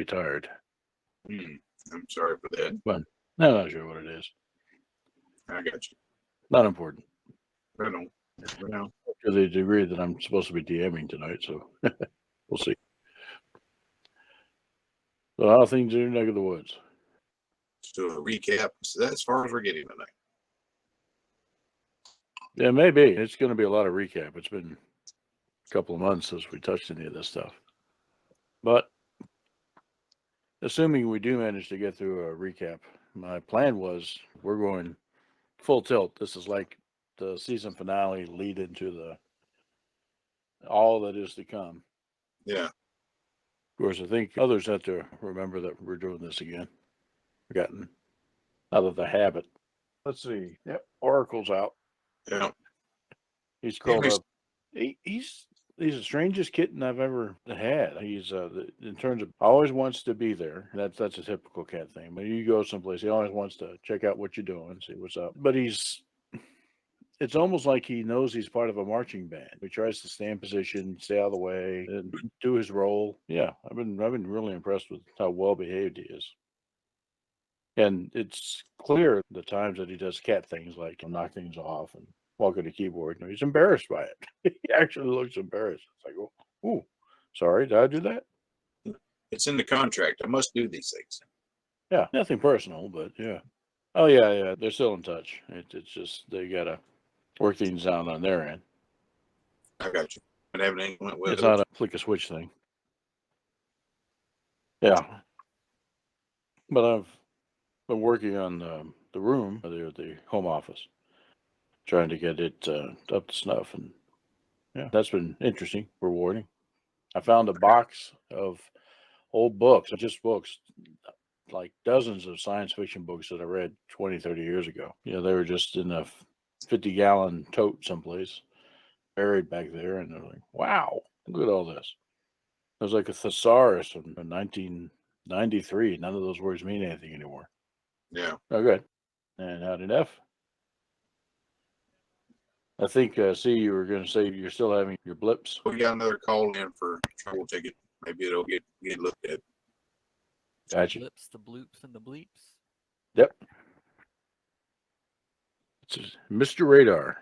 tired. I'm sorry for that. But I'm not sure what it is. I got you. Not important. I don't. Well, To the degree that I'm supposed to be DMing tonight, so we'll see. So how are things in your neck of the woods? so a recap. So that's as far as we're getting tonight. Yeah, maybe. It's going to be a lot of recap. It's been a couple of months since we touched any of this stuff. But assuming we do manage to get through a recap, my plan was we're going full tilt. This is like the season finale lead into the all that is to come. Yeah. Of course, I think others have to remember that we're doing this again. We've gotten out of the habit. Let's see. Yep, Oracle's out. Yeah. He's curled up. He's the strangest kitten I've ever had. He's in terms of always wants to be there. That's a typical cat thing. When you go someplace, he always wants to check out what you're doing, see what's up. But it's almost like he knows he's part of a marching band. He tries to stay in position, stay out of the way, and do his role. Yeah, I've been really impressed with how well behaved he is. And it's clear the times that he does cat things like knock things off and walk at a keyboard. He's embarrassed by it. He actually looks embarrassed. It's like, oh, sorry, did I do that? It's in the contract. I must do these things. Yeah, nothing personal, but yeah. Oh, yeah, they're still in touch. It's just they got to work things out on their end. I got you. And everything went well. It's not a flick a switch thing. Yeah. But I've been working on the room, the home office, trying to get it up to snuff. And yeah, that's been interesting, rewarding. I found a box of old books, just books, like dozens of science fiction books that I read 20, 30 years ago. They were just in a 50-gallon tote someplace, buried back there. And they're like, wow, look at all this. It was like a thesaurus from 1993. None of those words mean anything anymore. Yeah. Oh, good. And how'd enough? I think, you were going to say you're still having your blips. We got another call in for trouble ticket. Maybe it'll get looked at. Gotcha. The blips, the bloops, and the bleeps. Yep. It's Mr. Radar.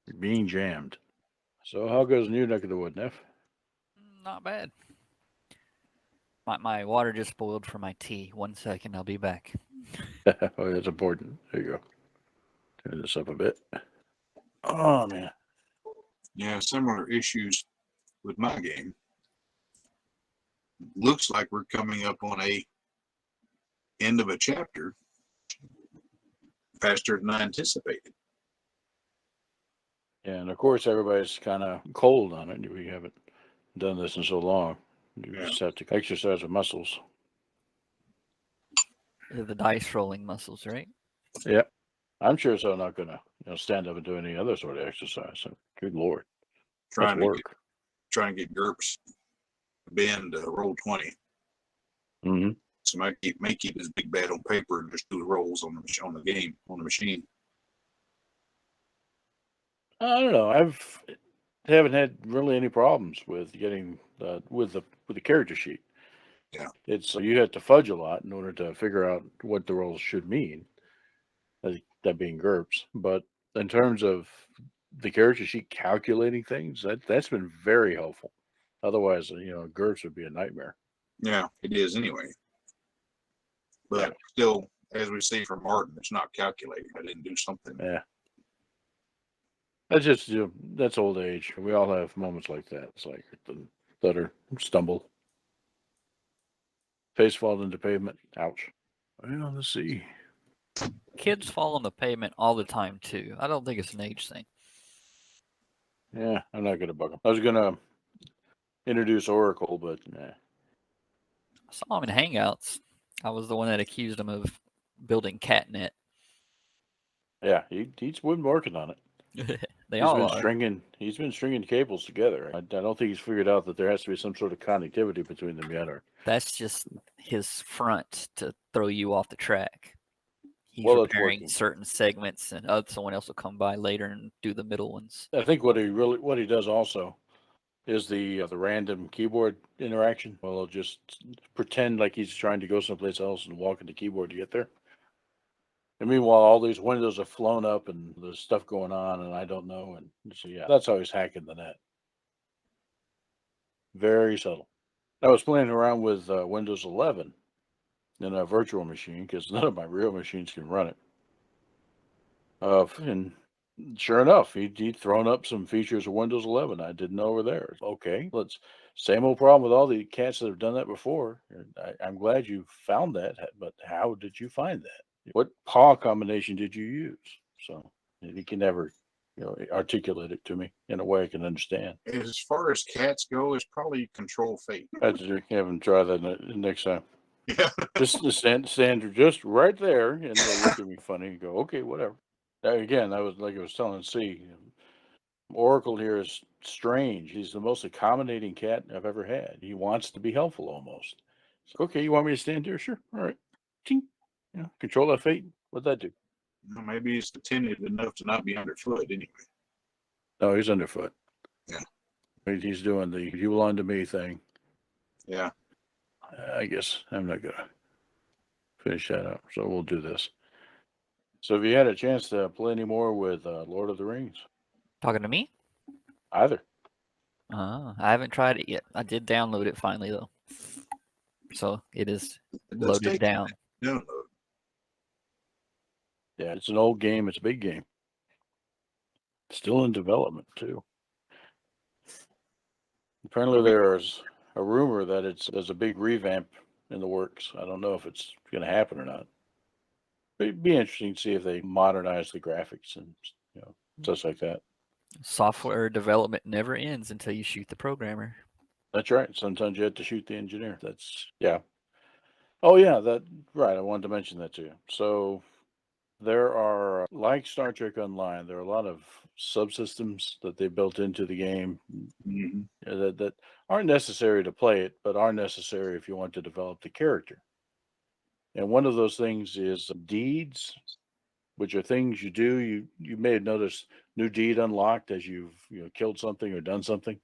You're being jammed. So how goes in your neck of the wood, Neff? Not bad. My water just boiled for my tea. 1 second, I'll be back. Oh, that's important. There you go. Turn this up a bit. Oh, man. Yeah, similar issues with my game. Looks like we're coming up on a end of a chapter faster than I anticipated. And of course, everybody's kind of cold on it. We haven't done this in so long. You just have to exercise the muscles. The dice rolling muscles, right? Yeah. I'm sure so not going to stand up and do any other sort of exercise. So, good Lord. Trying That's work. to get GURPS bend roll 20. Mm-hmm. So may keep his big bad on paper and just do the rolls on the game on the machine. I don't know. Haven't had really any problems with getting with the character sheet. Yeah. It's you have to fudge a lot in order to figure out what the rolls should mean. That being GURPS, but in terms of the character sheet calculating things, that's been very helpful. Otherwise, GURPS would be a nightmare. Yeah, it is anyway. But still, as we see from Martin, it's not calculated. I didn't do something. Yeah. That's just that's old age. We all have moments like that. It's like stutter, stumble, face fall into pavement. Ouch. Well, let's see. Kids fall on the pavement all the time too. I don't think it's an age thing. Yeah, I'm not gonna bug them. I was gonna introduce Oracle, but nah. I saw him in Hangouts. I was the one that accused him of building catnet. Yeah, he's been working on it. He's been stringing cables together. I don't think he's figured out that there has to be some sort of connectivity between them yet. Or that's just his front to throw you off the track. He's repairing certain segments, and someone else will come by later and do the middle ones. I think what he does also is the random keyboard interaction. Well, he'll just pretend like he's trying to go someplace else and walk in the keyboard to get there. And meanwhile, all these windows have flown up and there's stuff going on, and I don't know. And so, yeah, that's how he's hacking the net. Very subtle. I was playing around with Windows 11 in a virtual machine because none of my real machines can run it. And sure enough, he'd thrown up some features of Windows 11 I didn't know were there. Okay, same old problem with all the cats that have done that before. I'm glad you found that, but how did you find that? What paw combination did you use? So he can never, articulate it to me in a way I can understand. As far as cats go, it's probably Control Fate. I have to have him try that next time. Yeah. Just stand just right there, and they'll look at me funny and go, "Okay, whatever." Again, I was like I was telling C. Oracle here is strange. He's the most accommodating cat I've ever had. He wants to be helpful almost. So, okay, you want me to stand here? Sure. All right. Ching. Control that fate. What'd that do? Well, maybe he's attentive enough to not be underfoot anyway. No, he's underfoot. Yeah. He's doing the "you belong to me" thing. Yeah. I guess I'm not gonna finish that up. So we'll do this. So have you had a chance to play any more with Lord of the Rings? Talking to me? Either. I haven't tried it yet. I did download it finally though, so it is loaded down. Download. Yeah, it's an old game. It's a big game. Still in development too. Apparently, there's a rumor that there's a big revamp in the works. I don't know if it's going to happen or not. But it'd be interesting to see if they modernize the graphics and stuff like that. Software development never ends until you shoot the programmer. That's right. Sometimes you have to shoot the engineer. Yeah. Oh yeah, right. I wanted to mention that to you. So there are, like Star Trek Online, there are a lot of subsystems that they built into the game that aren't necessary to play it, but are necessary if you want to develop the character. And one of those things is deeds, which are things you do. You may have noticed new deed unlocked as you've killed something or done something.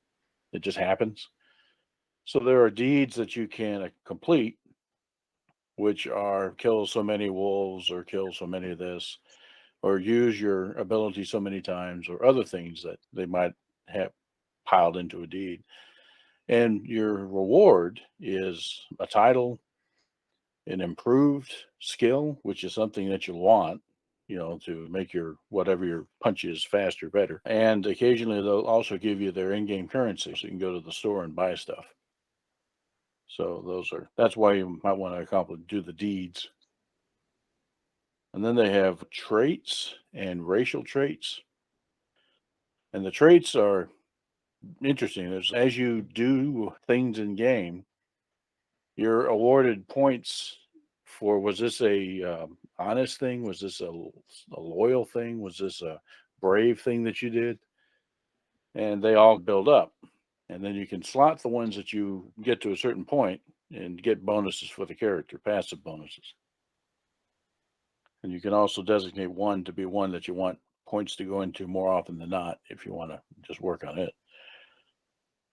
It just happens. So there are deeds that you can complete, which are kill so many wolves or kill so many of this, or use your ability so many times, or other things that they might have piled into a deed. And your reward is a title, an improved skill, which is something that you'll want, to make whatever your punch is faster, better. And occasionally they'll also give you their in-game currency, so you can go to the store and buy stuff. So that's why you might want to do the deeds. And then they have traits and racial traits. And the traits are interesting. As you do things in game, you're awarded points for, was this a honest thing? Was this a loyal thing? Was this a brave thing that you did? And they all build up. And then you can slot the ones that you get to a certain point and get bonuses for the character, passive bonuses. And you can also designate one to be one that you want points to go into more often than not if you want to just work on it.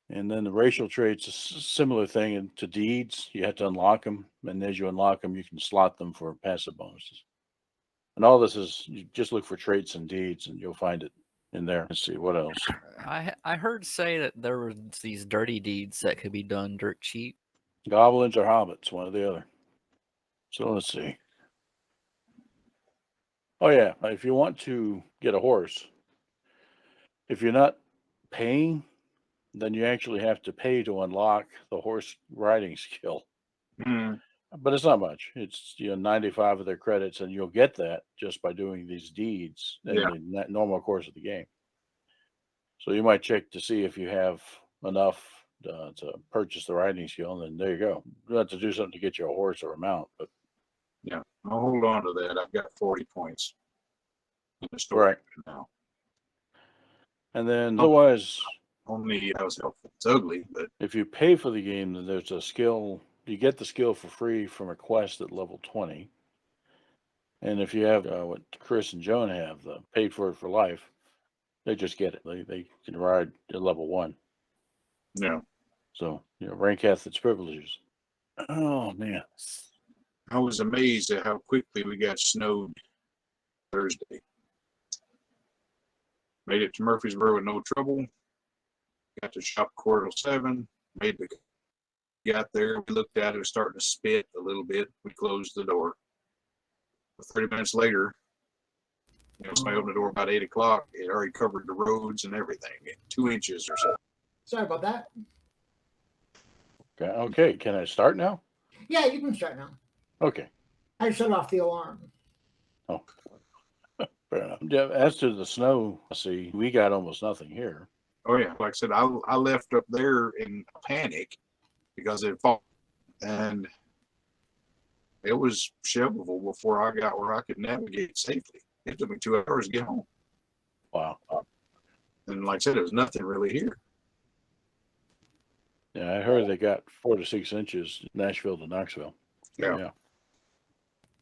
And then the racial traits, a similar thing to deeds. You have to unlock them, and as you unlock them, you can slot them for passive bonuses. And all this is, you just look for traits and deeds, and you'll find it in there. Let's see, what else? I heard say that there were these dirty deeds that could be done dirt cheap. Goblins or hobbits, one or the other. So let's see. Oh yeah, if you want to get a horse, if you're not paying, then you actually have to pay to unlock the horse riding skill. But it's not much. It's 95 of their credits, and you'll get that just by doing these deeds in the normal course of the game. So you might check to see if you have enough to purchase the riding skill, and then there you go. You have to do something to get you a horse or a mount, but yeah, I'll hold on to that. I've got 40 points in the store right now. And then otherwise, only that was helpful. It's ugly, but if you pay for the game, then there's a skill. You get the skill for free from a quest at level 20. And if you have what Chris and Joan have, the paid for it for life, they just get it. They can ride at level 1. Yeah. So, rank hath its privileges. Oh, man. I was amazed at how quickly we got snowed Thursday. Made it to Murfreesboro with no trouble. Got to shop quarter till 7. Got there. We looked at it. It was starting to spit a little bit. We closed the door. 30 minutes later, somebody opened the door about 8 o'clock. It already covered the roads and everything. 2 inches or so. Sorry about that. Okay. Can I start now? Yeah, you can start now. Okay. I shut off the alarm. Oh, fair enough. Yeah, as to the snow, see, we got almost nothing here. Oh, yeah. Like I said, I left up there in panic because it fallen. And it was shovelable before I got where I could navigate safely. It took me 2 hours to get home. Wow. And like I said, there was nothing really here. Yeah, I heard they got 4 to 6 inches, Nashville to Knoxville. Yeah.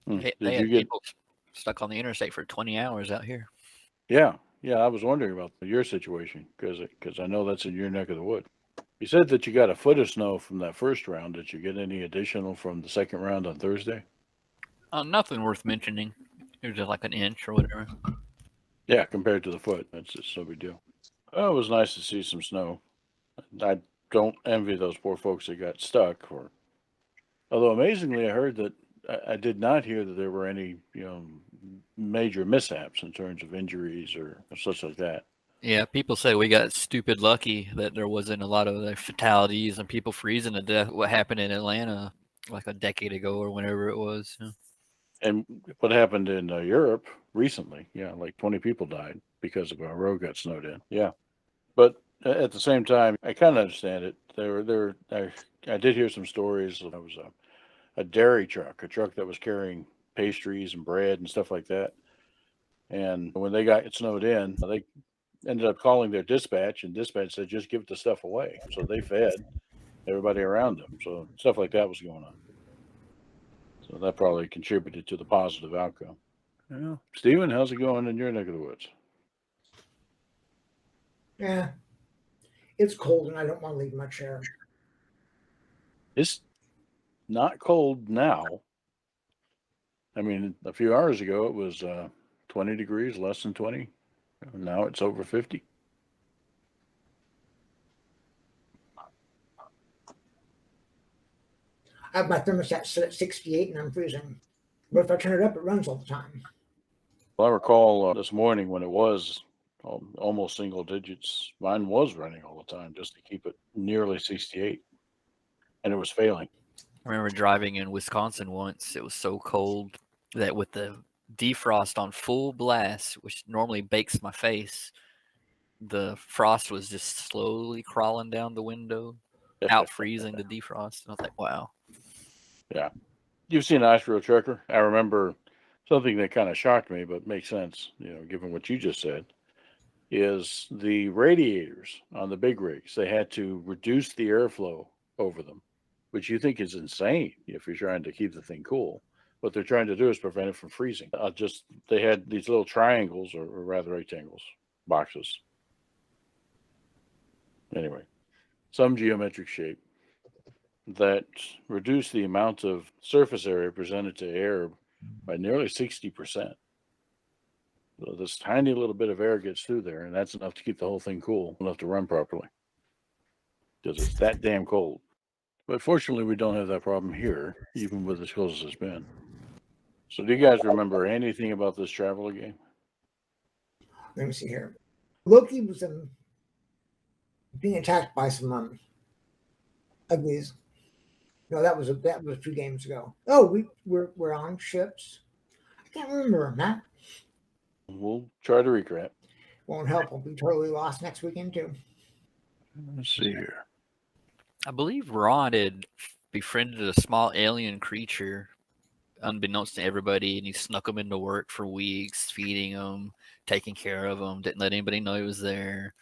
They had people stuck on the interstate for 20 hours out here. Yeah. I was wondering about your situation because I know that's in your neck of the wood. You said that you got a foot of snow from that first round. Did you get any additional from the second round on Thursday? Nothing worth mentioning. It was just like an inch or whatever. Yeah, compared to the foot, that's just no big deal. Oh, it was nice to see some snow. I don't envy those poor folks that got stuck. Although amazingly, I heard that I did not hear that there were any major mishaps in terms of injuries or such like that. Yeah, people say we got stupid lucky that there wasn't a lot of fatalities and people freezing to death. What happened in Atlanta like a decade ago or whenever it was. And what happened in Europe recently, like 20 people died because of a road got snowed in. Yeah. But at the same time, I kind of understand it. I did hear some stories. There was a dairy truck, a truck that was carrying pastries and bread and stuff like that. And when they got snowed in, they ended up calling their dispatch, and dispatch said, just give the stuff away. So they fed everybody around them. So stuff like that was going on. So that probably contributed to the positive outcome. Yeah. Stephen, how's it going in your neck of the woods? Yeah. It's cold and I don't want to leave my chair. It's not cold now. I mean, a few hours ago it was 20 degrees, less than 20. Now it's over 50. I have my thermostat set at 68 and I'm freezing. But if I turn it up, it runs all the time. Well, I recall this morning when it was almost single digits, mine was running all the time just to keep it nearly 68. And it was failing. I remember driving in Wisconsin once. It was so cold that with the defrost on full blast, which normally bakes my face, the frost was just slowly crawling down the window, out freezing the defrost. And I was like, wow. Yeah. You've seen Ice Road Trucker. I remember something that kind of shocked me, but makes sense, given what you just said, is the radiators on the big rigs. They had to reduce the airflow over them, which you think is insane if you're trying to keep the thing cool. What they're trying to do is prevent it from freezing. They had these little triangles, or rather rectangles, boxes. Anyway, some geometric shape that reduced the amount of surface area presented to air by nearly 60%. So this tiny little bit of air gets through there, and that's enough to keep the whole thing cool, enough to run properly. Because it's that damn cold. But fortunately, we don't have that problem here, even with as cold as it's been. So do you guys remember anything about this Traveler game? Let me see here. Loki was being attacked by some uglies. No, that was 2 games ago. Oh, we're on ships. I can't remember, Matt. We'll try to recap. Won't help. We'll be totally lost next weekend too. Let's see here. I believe Ron had befriended a small alien creature, unbeknownst to everybody, and he snuck him into work for weeks, feeding them, taking care of them, didn't let anybody know he was there.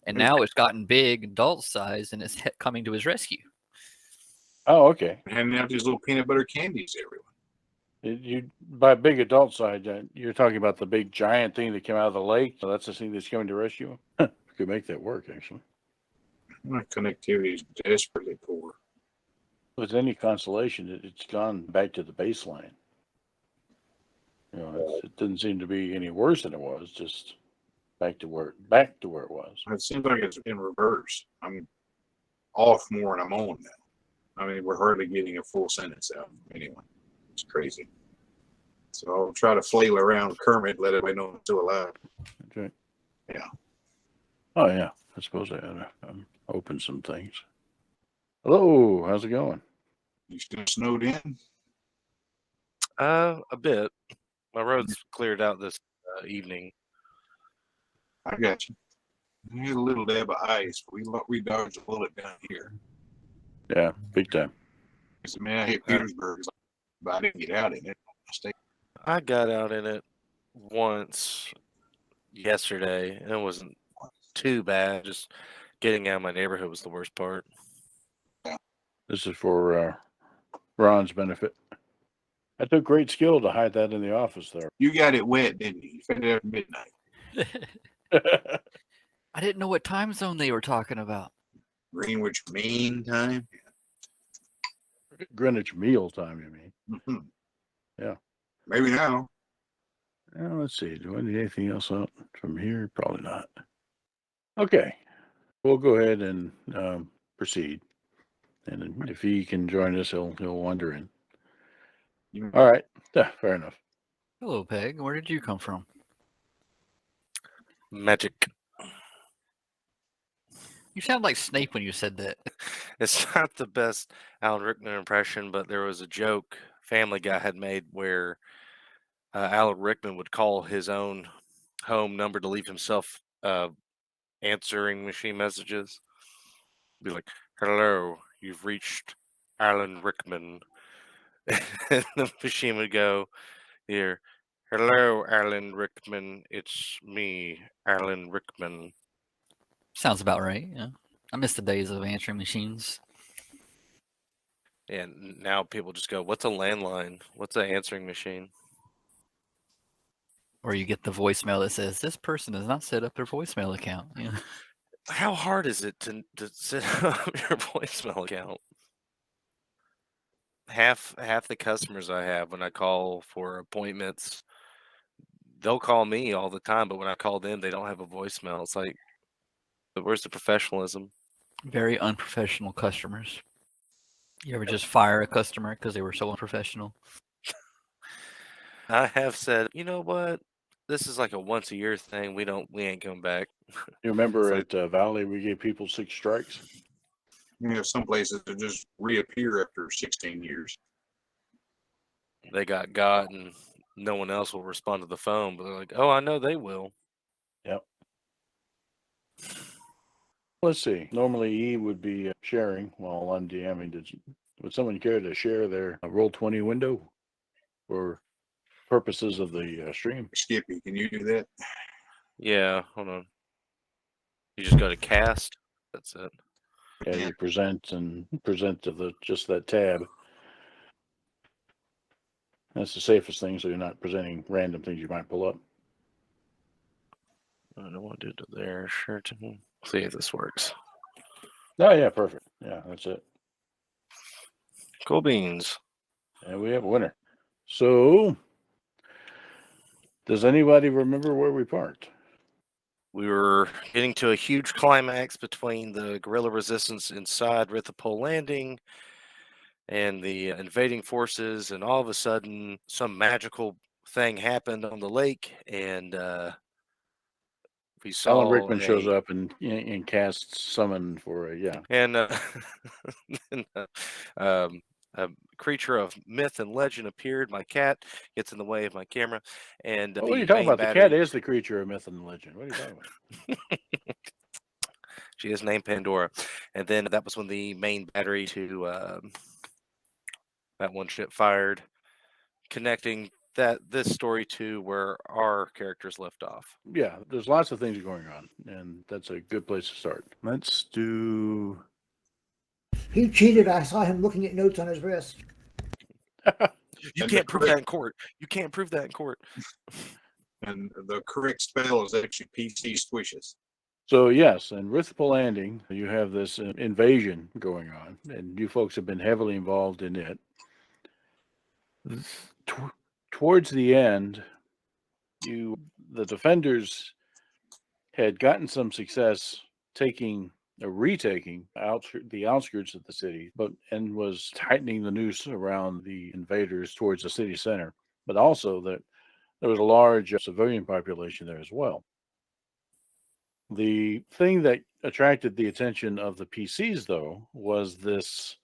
And now it's gotten big, adult size, and it's coming to his rescue. Oh, okay. Handing out these little peanut butter candies to everyone. You by big adult side, you're talking about the big giant thing that came out of the lake. So that's the thing that's coming to rescue him. We could make that work, actually. My connectivity is desperately poor. With any consolation, it's gone back to the baseline. It doesn't seem to be any worse than it was. Just back to where it was. It seems like it's in reverse. I'm off more than I'm on now. I mean, we're hardly getting a full sentence out anyway. It's crazy. So I'll try to flail around Kermit, let everybody know I'm still alive. Okay. Yeah. Oh yeah. I suppose I ought to open some things. Hello, how's it going? You still snowed in? A bit. My road's cleared out this evening. I got you. We had a little dab of ice. We dodged a bullet down here. Yeah, big time. I said, man, I hit Petersburg, but I didn't get out in it. I got out in it once yesterday, and it wasn't too bad. Just getting out of my neighborhood was the worst part. This is for Ron's benefit. I took great skill to hide that in the office there. You got it wet, didn't you? You fed it after midnight. I didn't know what time zone they were talking about. Greenwich Mean Time. Greenwich Meal Time, you mean? Mm-hmm. Yeah. Maybe now. Let's see. Do I need anything else out from here? Probably not. Okay. We'll go ahead and proceed. And if he can join us, he'll wander in. All right. Yeah, fair enough. Hello, Peg. Where did you come from? Magic. You sound like Snape when you said that. It's not the best Alan Rickman impression, but there was a joke Family Guy had made where Alan Rickman would call his own home number to leave himself answering machine messages. Be like, "Hello, you've reached Alan Rickman." And the machine would go, "Here, hello, Alan Rickman. It's me, Alan Rickman." Sounds about right. Yeah. I miss the days of answering machines. And now people just go, "What's a landline? What's an answering machine?" Or you get the voicemail that says, this person has not set up their voicemail account. Yeah. How hard is it to set up your voicemail account? Half the customers I have when I call for appointments, they'll call me all the time, but when I call them, they don't have a voicemail. It's like, where's the professionalism? Very unprofessional customers. You ever just fire a customer because they were so unprofessional? I have said, you know what? This is like a once a year thing. We ain't coming back. You remember It's at Valley, we gave people 6 strikes? You have some places that just reappear after 16 years. They got and no one else will respond to the phone, but they're like, oh, I know they will. Yep. Let's see. Normally, E would be sharing while I'm DMing. Would someone care to share their Roll20 window for purposes of the stream? Skippy, can you do that? Yeah, hold on. You just go to cast. That's it. Yeah, you present to just that tab. That's the safest thing, so you're not presenting random things you might pull up. I don't want to do it there. Sure. See if this works. Oh yeah, perfect. Yeah, that's it. Cool beans. And we have a winner. So, does anybody remember where we parked? We were getting to a huge climax between the guerrilla resistance inside Rithapole Landing and the invading forces, and all of a sudden, some magical thing happened on the lake, and we saw Alan Rickman shows up and casts summon for and a creature of myth and legend appeared. My cat gets in the way of my camera, and what are you talking about? The cat is the creature of myth and legend. What are you talking about? She is named Pandora, and then that was when the main battery to that one ship fired, connecting this story to where our characters left off. Yeah, there's lots of things going on, and that's a good place to start. Let's do. He cheated. I saw him looking at notes on his wrist. You can't prove that in court. You can't prove that in court. And the correct spell is actually PC squishes. So yes, in Rithipal Landing, you have this invasion going on, and you folks have been heavily involved in it. Towards the end, the defenders had gotten some success retaking the outskirts of the city, and was tightening the noose around the invaders towards the city center. But also that there was a large civilian population there as well. The thing that attracted the attention of the PCs, though, was this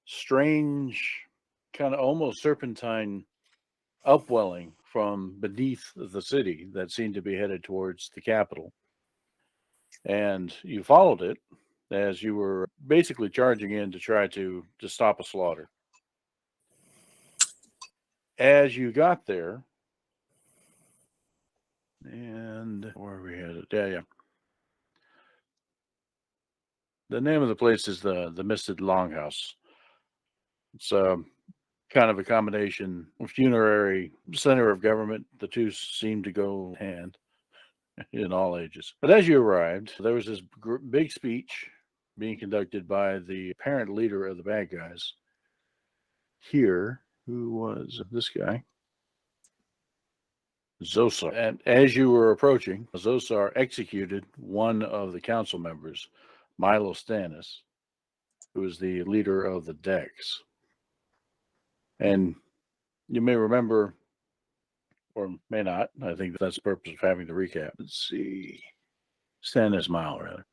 strange, kind of almost serpentine upwelling from beneath the city that seemed to be headed towards the capital. And you followed it as you were basically charging in to try to stop a slaughter. As you got there, and where are we headed? Yeah. The name of the place is the Misted Longhouse. It's kind of a combination funerary center of government. The two seem to go hand in all ages. But as you arrived, there was this big speech being conducted by the apparent leader of the bad guys here, who was this guy, Zosar. And as you were approaching, Zosar executed one of the council members, Milo Stannis, who was the leader of the Dex. And you may remember, or may not, I think that's the purpose of having the recap. Let's see. Stannis Mile, rather.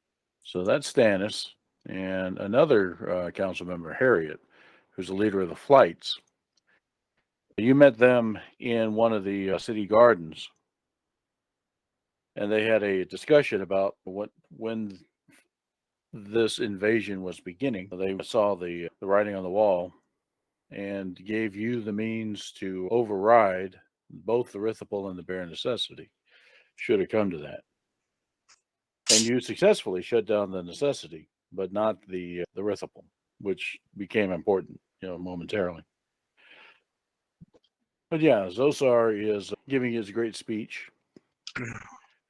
So that's Stannis, and another council member, Harriet, who's the leader of the Flights. You met them in one of the city gardens, and they had a discussion about when this invasion was beginning. They saw the writing on the wall and gave you the means to override both the Rithipal and the Bare Necessity, should it come to that. And you successfully shut down the Necessity, but not the Rithipal, which became important, momentarily. But yeah, Zosar is giving his great speech,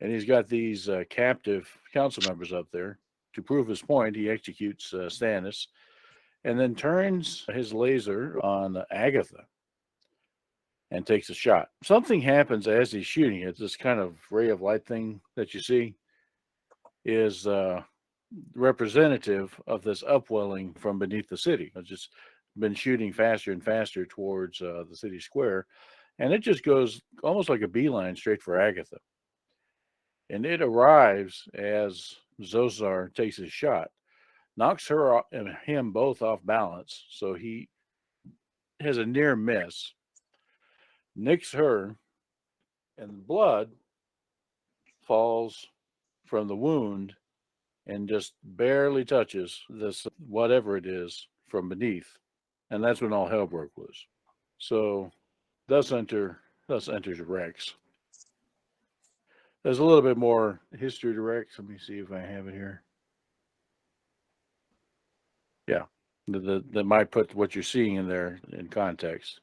and he's got these captive council members up there. To prove his point, he executes Stannis, and then turns his laser on Agatha and takes a shot. Something happens as he's shooting it. This kind of ray of light thing that you see is representative of this upwelling from beneath the city. It's just been shooting faster and faster towards the city square, and it just goes almost like a beeline straight for Agatha. And it arrives as Zosar takes his shot, knocks her and him both off balance, so he has a near miss, nicks her, and blood falls from the wound and just barely touches this whatever it is from beneath. And that's when all hell broke loose. So thus enters Rex. There's a little bit more history to Rex. Let me see if I have it here. Yeah, that might put what you're seeing in there in context.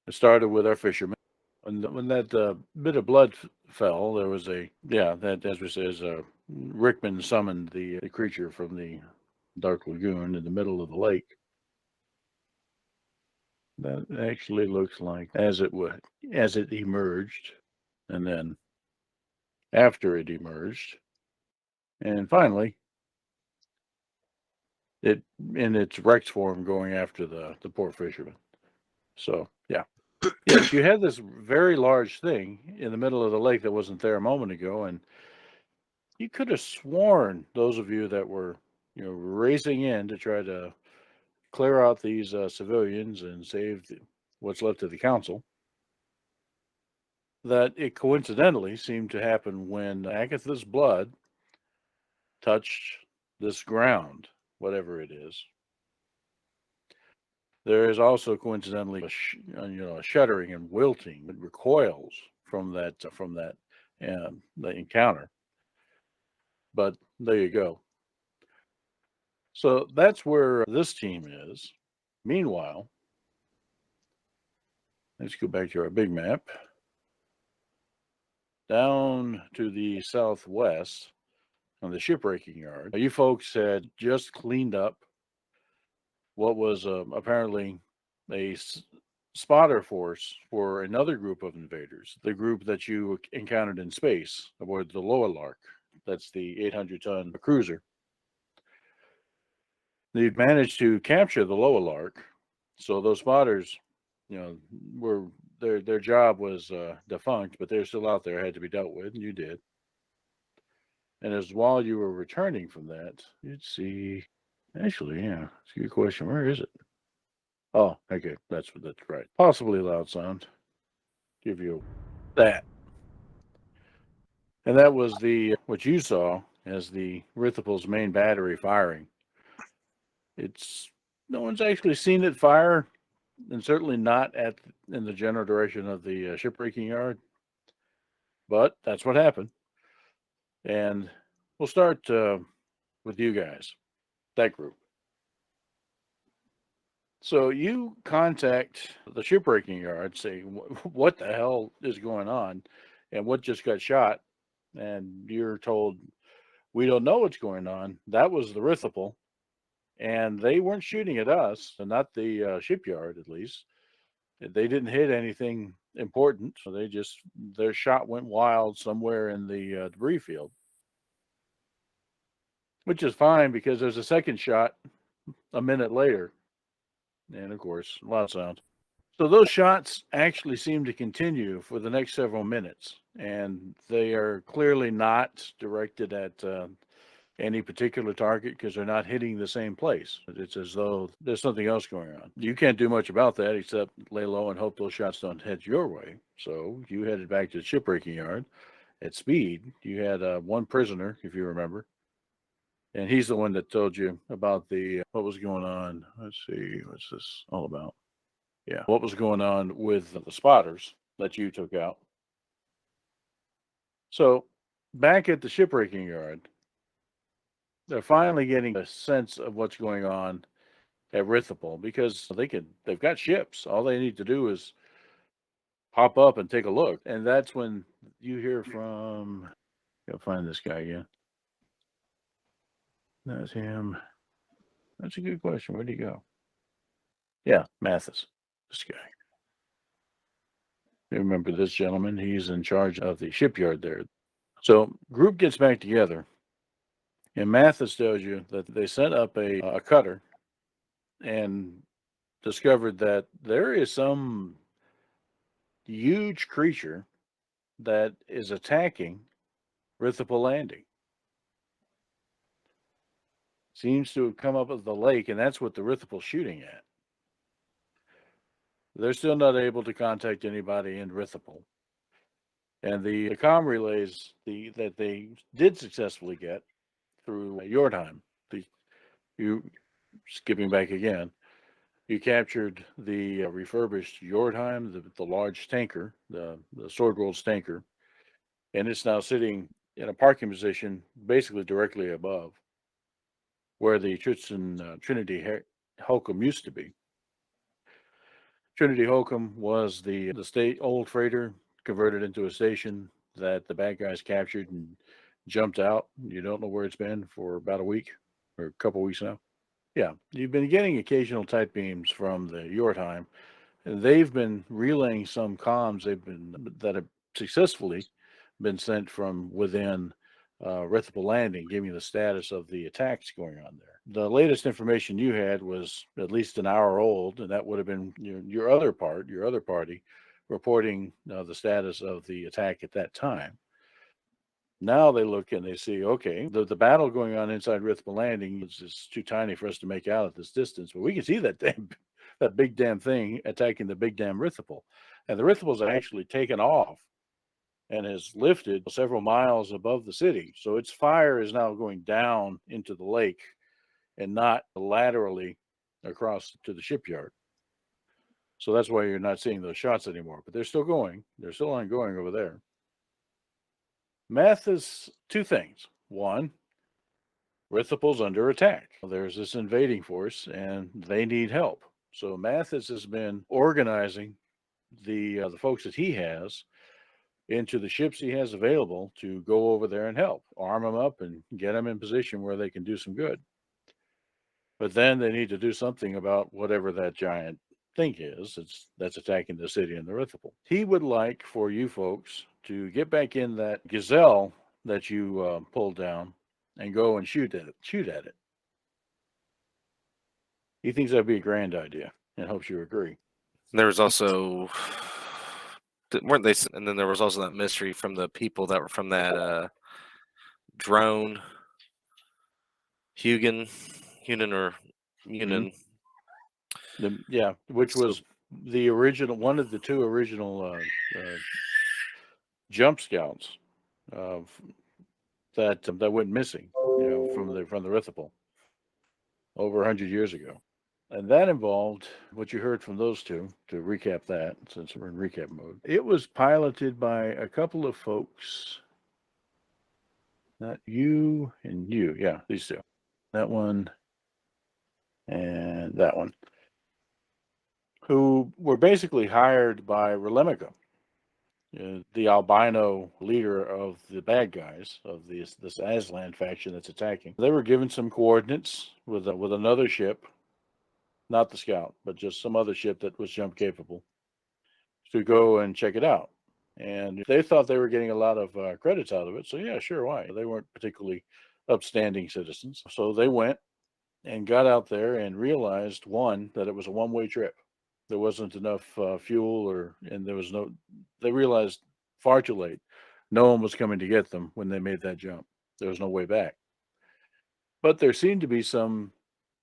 It started with our fishermen. When that bit of blood fell, there was that, as we say, Rickman summoned the creature from the Dark Lagoon in the middle of the lake. That actually looks like as it emerged, and then after it emerged, and finally, it in its Rex form going after the poor fisherman. So yeah. Yes, you had this very large thing in the middle of the lake that wasn't there a moment ago, and you could have sworn, those of you that were, racing in to try to clear out these civilians and save what's left of the council, that it coincidentally seemed to happen when Agatha's blood touched this ground, whatever it is. There is also coincidentally a shuddering and wilting that recoils from that the encounter. But there you go. So that's where this team is. Meanwhile, let's go back to our big map. down to the southwest on the shipbreaking yard. You folks had just cleaned up what was apparently a spotter force for another group of invaders, the group that you encountered in space aboard the Lower Lark. That's the 800-ton cruiser. They'd managed to capture the Lower Lark, so those spotters, were their job was defunct, but they're still out there, had to be dealt with, and you did. And as while you were returning from that, you'd see. Actually, yeah, it's a good question. Where is it? Oh, okay, that's right. Possibly loud sound. Give you that. And that was what you saw as the Rithipal's main battery firing. No one's actually seen it fire, and certainly not in the general direction of the shipbreaking yard. But that's what happened. And we'll start with you guys, that group. So you contact the shipbreaking yard, say, what the hell is going on and what just got shot? And you're told, we don't know what's going on. That was the Rithipal. And they weren't shooting at us, and not the shipyard, at least. They didn't hit anything important. So their shot went wild somewhere in the debris field. Which is fine because there's a second shot a minute later. And of course, loud sound. So those shots actually seem to continue for the next several minutes. And they are clearly not directed at any particular target because they're not hitting the same place. It's as though there's something else going on. You can't do much about that except lay low and hope those shots don't head your way. So you headed back to the shipbreaking yard at speed. You had one prisoner, if you remember. And he's the one that told you about what was going on. Let's see, what's this all about? Yeah, what was going on with the spotters that you took out. So back at the shipbreaking yard, they're finally getting a sense of what's going on at Rithipal because they've got ships. All they need to do is pop up and take a look. And that's when you hear from, gotta find this guy again. That's him. That's a good question. Where'd he go? Yeah, Mathis, this guy. You remember this gentleman? He's in charge of the shipyard there. So group gets back together, and Mathis tells you that they sent up a cutter and discovered that there is some huge creature that is attacking Rithipal Landing. Seems to have come up with the lake, and that's what the Rithipal's shooting at. They're still not able to contact anybody in Rithipal. And the comm relays that they did successfully get through Yordheim. Skipping back again, you captured the refurbished Yordheim, the large tanker, the Swordwolves tanker, and it's now sitting in a parking position basically directly above where the Trinity Holcomb used to be. Trinity Holcomb was the state old freighter converted into a station that the bad guys captured and jumped out. You don't know where it's been for about a week or a couple weeks now. Yeah, you've been getting occasional tight beams from the Yordheim, and they've been relaying some comms that have successfully been sent from within Rithipal Landing, giving the status of the attacks going on there. The latest information you had was at least an hour old, and that would have been your other party, reporting the status of the attack at that time. Now they look and they see, okay, the battle going on inside Rithipal Landing is just too tiny for us to make out at this distance, but we can see that big damn thing attacking the big damn Rithipal. And the Rithipal's actually taken off and has lifted several miles above the city. So its fire is now going down into the lake and not laterally across to the shipyard. So that's why you're not seeing those shots anymore, but they're still going. They're still ongoing over there. Mathis, two things. One, Rithipal's under attack. There's this invading force and they need help. So Mathis has been organizing the folks that he has into the ships he has available to go over there and help, arm them up, and get them in position where they can do some good. But then they need to do something about whatever that giant thing is that's attacking the city in the Rithipal. He would like for you folks to get back in that gazelle that you pulled down and go and shoot at it. He thinks that'd be a grand idea and hopes you agree. There was also, weren't they? And then there was also that mystery from the people that were from that drone, Hunan or Hunan. Which was the original, one of the two original jump scouts that went missing, from the Rithipal over 100 years ago. And that involved what you heard from those two, to recap that, since we're in recap mode. It was piloted by a couple of folks, not you and you. Yeah, these two. That one and that one. Who were basically hired by Relemica, the albino leader of the bad guys of this Aslan faction that's attacking. They were given some coordinates with another ship, not the Scout, but just some other ship that was jump capable, to go and check it out. And they thought they were getting a lot of credits out of it. So yeah, sure, why? They weren't particularly upstanding citizens. So they went and got out there and realized, one, that it was a one-way trip. There wasn't enough fuel, and there was no. They realized far too late. No one was coming to get them when they made that jump. There was no way back. But there seemed to be some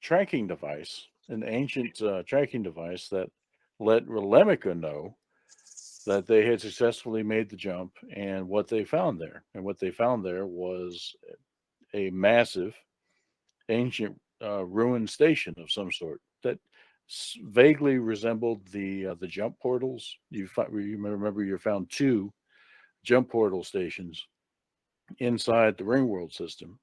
tracking device, an ancient tracking device that let Relemica know that they had successfully made the jump and what they found there. And what they found there was a massive ancient ruined station of some sort that vaguely resembled the jump portals. You remember you found two jump portal stations inside the Ringworld system.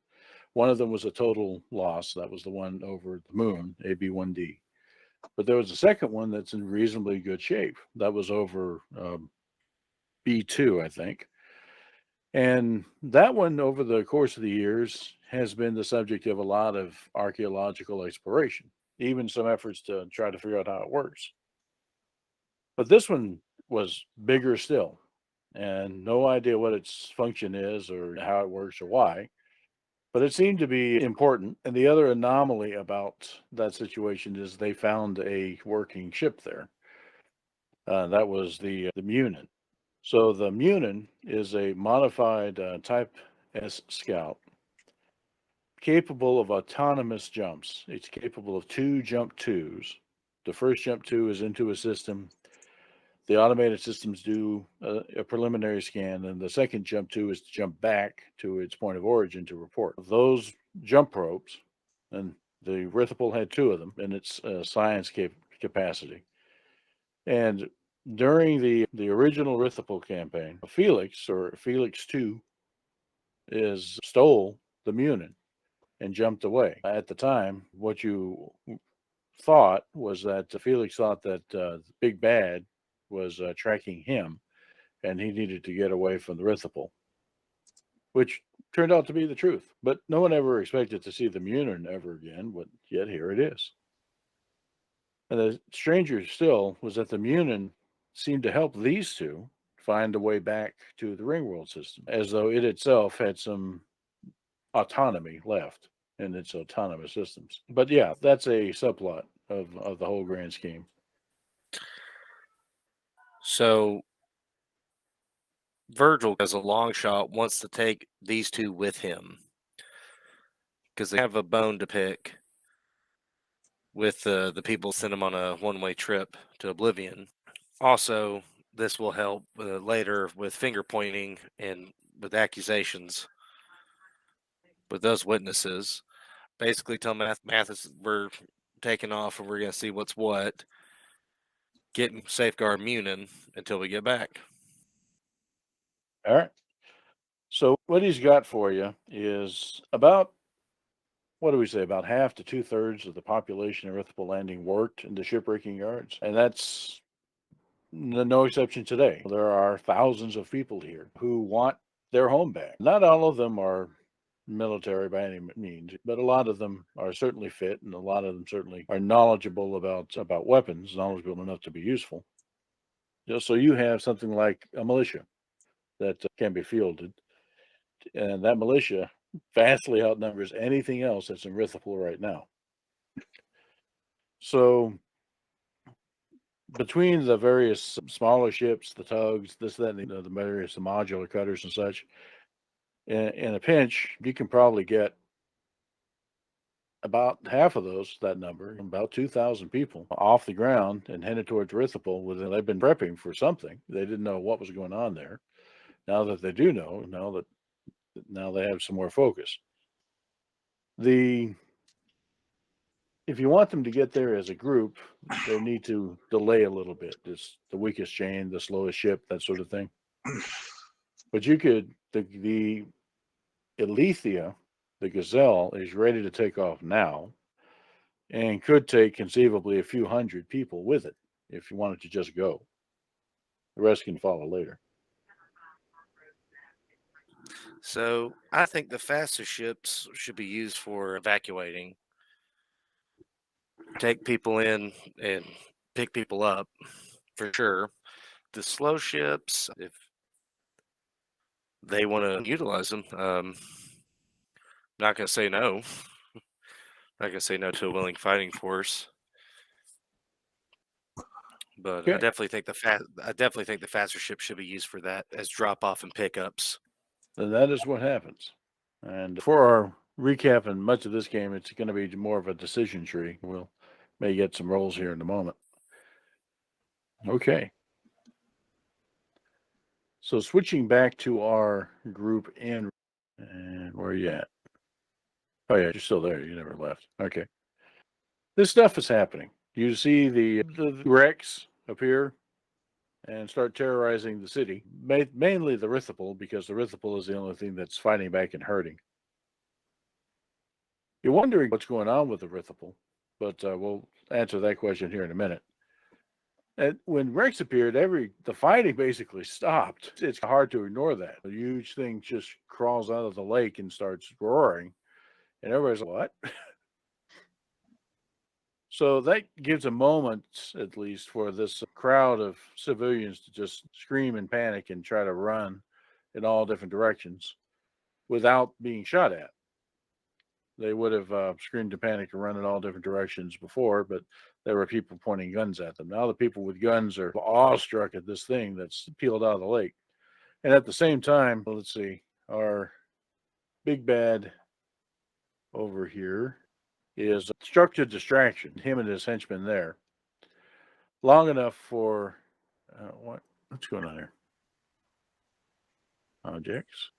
One of them was a total loss. That was the one over the moon, AB1D. But there was a second one that's in reasonably good shape. That was over B2, I think. And that one, over the course of the years, has been the subject of a lot of archaeological exploration, even some efforts to try to figure out how it works. But this one was bigger still, and no idea what its function is or how it works or why. But it seemed to be important. And the other anomaly about that situation is they found a working ship there. That was the Munin. So the Munin is a modified Type S Scout, capable of autonomous jumps. It's capable of 2 jump 2s. The first jump 2 is into a system. The automated systems do a preliminary scan, and the second jump 2 is to jump back to its point of origin to report. Those jump probes, and the Rithipal had 2 of them in its science capacity. And during the original Rithipal campaign, Felix, or Felix 2, stole the Munin and jumped away. At the time, what you thought was that Felix thought that the big bad was tracking him, and he needed to get away from the Rithipal, which turned out to be the truth. But no one ever expected to see the Munin ever again, but yet here it is. And the stranger still was that the Munin seemed to help these two find a way back to the Ringworld system, as though it itself had some autonomy left in its autonomous systems. But yeah, that's a subplot of the whole grand scheme. So Virgil, as a long shot, wants to take these two with him because they have a bone to pick with the people send them on a one-way trip to Oblivion. Also, this will help later with finger pointing and with accusations with those witnesses. Basically, tell Mathis we're taking off and we're going to see what's what. Get safeguard Munin until we get back. All right. So what he's got for you is about, what do we say, about half to 2/3 of the population of Rithipal Landing worked in the shipbreaking yards. And that's no exception today. There are thousands of people here who want their home back. Not all of them are military by any means, but a lot of them are certainly fit, and a lot of them certainly are knowledgeable about weapons, knowledgeable enough to be useful. Just so you have something like a militia that can be fielded, and that militia vastly outnumbers anything else that's in Rithapol right now. So between the various smaller ships, the tugs, this, that, and the various the modular cutters and such, in a pinch, you can probably get about half of that number, about 2,000 people, off the ground and headed towards Rithapol. They've been prepping for something. They didn't know what was going on there. Now that they do know, now they have some more focus. If you want them to get there as a group, they need to delay a little bit. It's the weakest chain, the slowest ship, that sort of thing. But you could, the Eliethia, the Gazelle, is ready to take off now and could take conceivably a few hundred people with it if you wanted to just go. The rest can follow later. So I think the fastest ships should be used for evacuating. Take people in and pick people up for sure. The slow ships, if they want to utilize them, not going to say no. Not going to say no to a willing fighting force. But Okay. I definitely think the faster ships should be used for that as drop off and pickups. And that is what happens. And for our recap and much of this game, it's going to be more of a decision tree. We'll may get some rolls here in a moment. Okay. So switching back to our group and where are you at? Oh yeah, you're still there. You never left. Okay. This stuff is happening. You see the wrecks appear and start terrorizing the city, mainly the Rithapol, because the Rithapol is the only thing that's fighting back and hurting. You're wondering what's going on with the Rithapol, but we'll answer that question here in a minute. And when Rex appeared, the fighting basically stopped. It's hard to ignore that. A huge thing just crawls out of the lake and starts roaring, and everybody's like, what? So that gives a moment, at least, for this crowd of civilians to just scream and panic and try to run in all different directions without being shot at. They would have screamed and panicked and run in all different directions before, but there were people pointing guns at them. Now the people with guns are awestruck at this thing that's peeled out of the lake. And at the same time, let's see, our big bad over here is structured distraction, him and his henchmen there, long enough for what's going on here? Objects.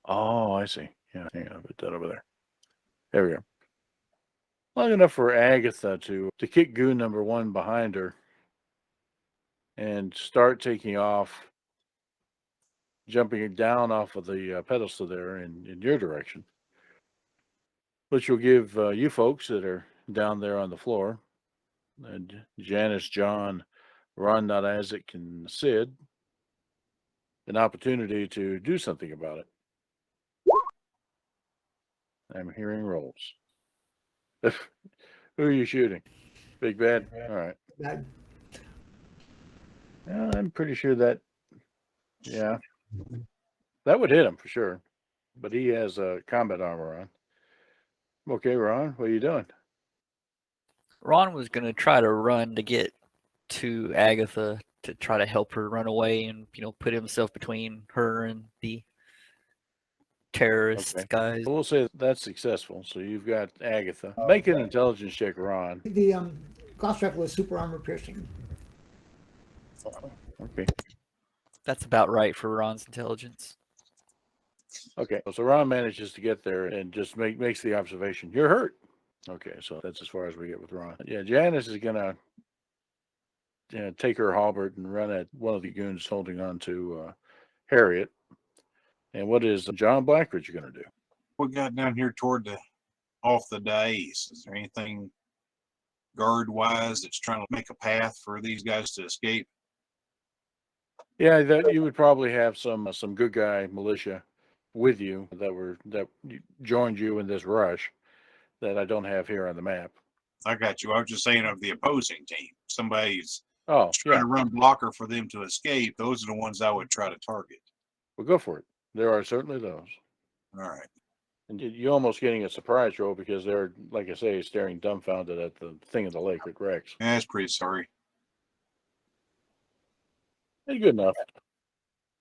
Oh, I see. Yeah, hang on, put that over there. There we go. Long enough for Agatha to kick goon number one behind her and start taking off, jumping down off of the pedestal there in your direction, which will give you folks that are down there on the floor, and Janice, John, Ron, not Isaac, and Sid, an opportunity to do something about it. I'm hearing rolls. Who are you shooting? Big Bad? All right. Bad. I'm pretty sure that, yeah, that would hit him for sure. But he has combat armor on. Okay, Ron, what are you doing? Ron was going to try to run to get to Agatha to try to help her run away and, put himself between her and the terrorist guys. We'll say that's successful. So you've got Agatha. Make an intelligence check, Ron. The Gauss rifle is super armor piercing. Okay. That's about right for Ron's intelligence. Okay. So Ron manages to get there and just makes the observation. You're hurt. Okay. So that's as far as we get with Ron. Yeah. Janice is going to take her halberd and run at one of the goons holding on to Harriet. And what is John Blackridge going to do? We got down here toward off the dais. Is there anything guard wise that's trying to make a path for these guys to escape? Yeah, that you would probably have some good guy militia with you that joined you in this rush that I don't have here on the map. I got you. I was just saying of the opposing team. Somebody's Oh, trying yeah. to run blocker for them to escape. Those are the ones I would try to target. Well, go for it. There are certainly those. All right. And you're almost getting a surprise roll because they're, like I say, staring dumbfounded at the thing in the lake at Rex. Yeah, that's pretty sorry. It's good enough.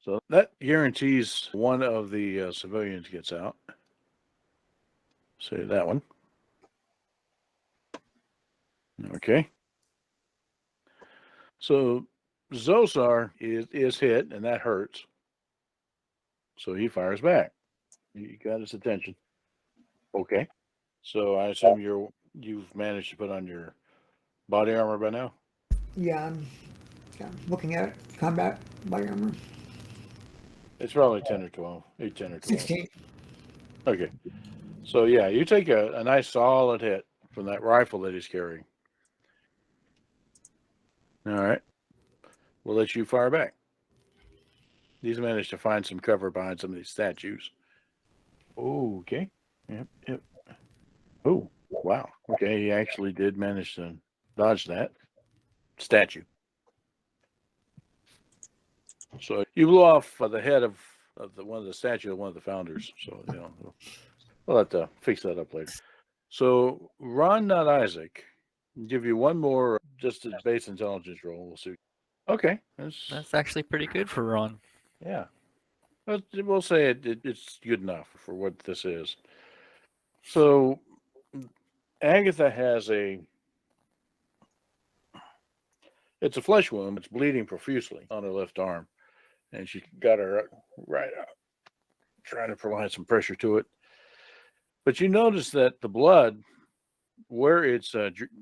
So that guarantees one of the civilians gets out. Say that one. Okay. So Zosar is hit, and that hurts. So he fires back. You got his attention. Okay. So I assume you've managed to put on your body armor by now? Yeah, I'm looking at it. Combat body armor. It's probably 10 or 12. 8, 10 or 12. 16. Okay. So yeah, you take a nice solid hit from that rifle that he's carrying. All right. We'll let you fire back. He's managed to find some cover behind some of these statues. Okay. Yep. Oh, wow. Okay, he actually did manage to dodge that statue. So you blew off the head of one of the statue of one of the founders. So, we'll have to fix that up later. So Ron, not Isaac, give you one more just a base intelligence roll. We'll see. Okay. That's actually pretty good for Ron. Yeah. But we'll say it's good enough for what this is. So Agatha has it's a flesh wound. It's bleeding profusely on her left arm. And she got her right out, trying to provide some pressure to it. But you notice that the blood, where it's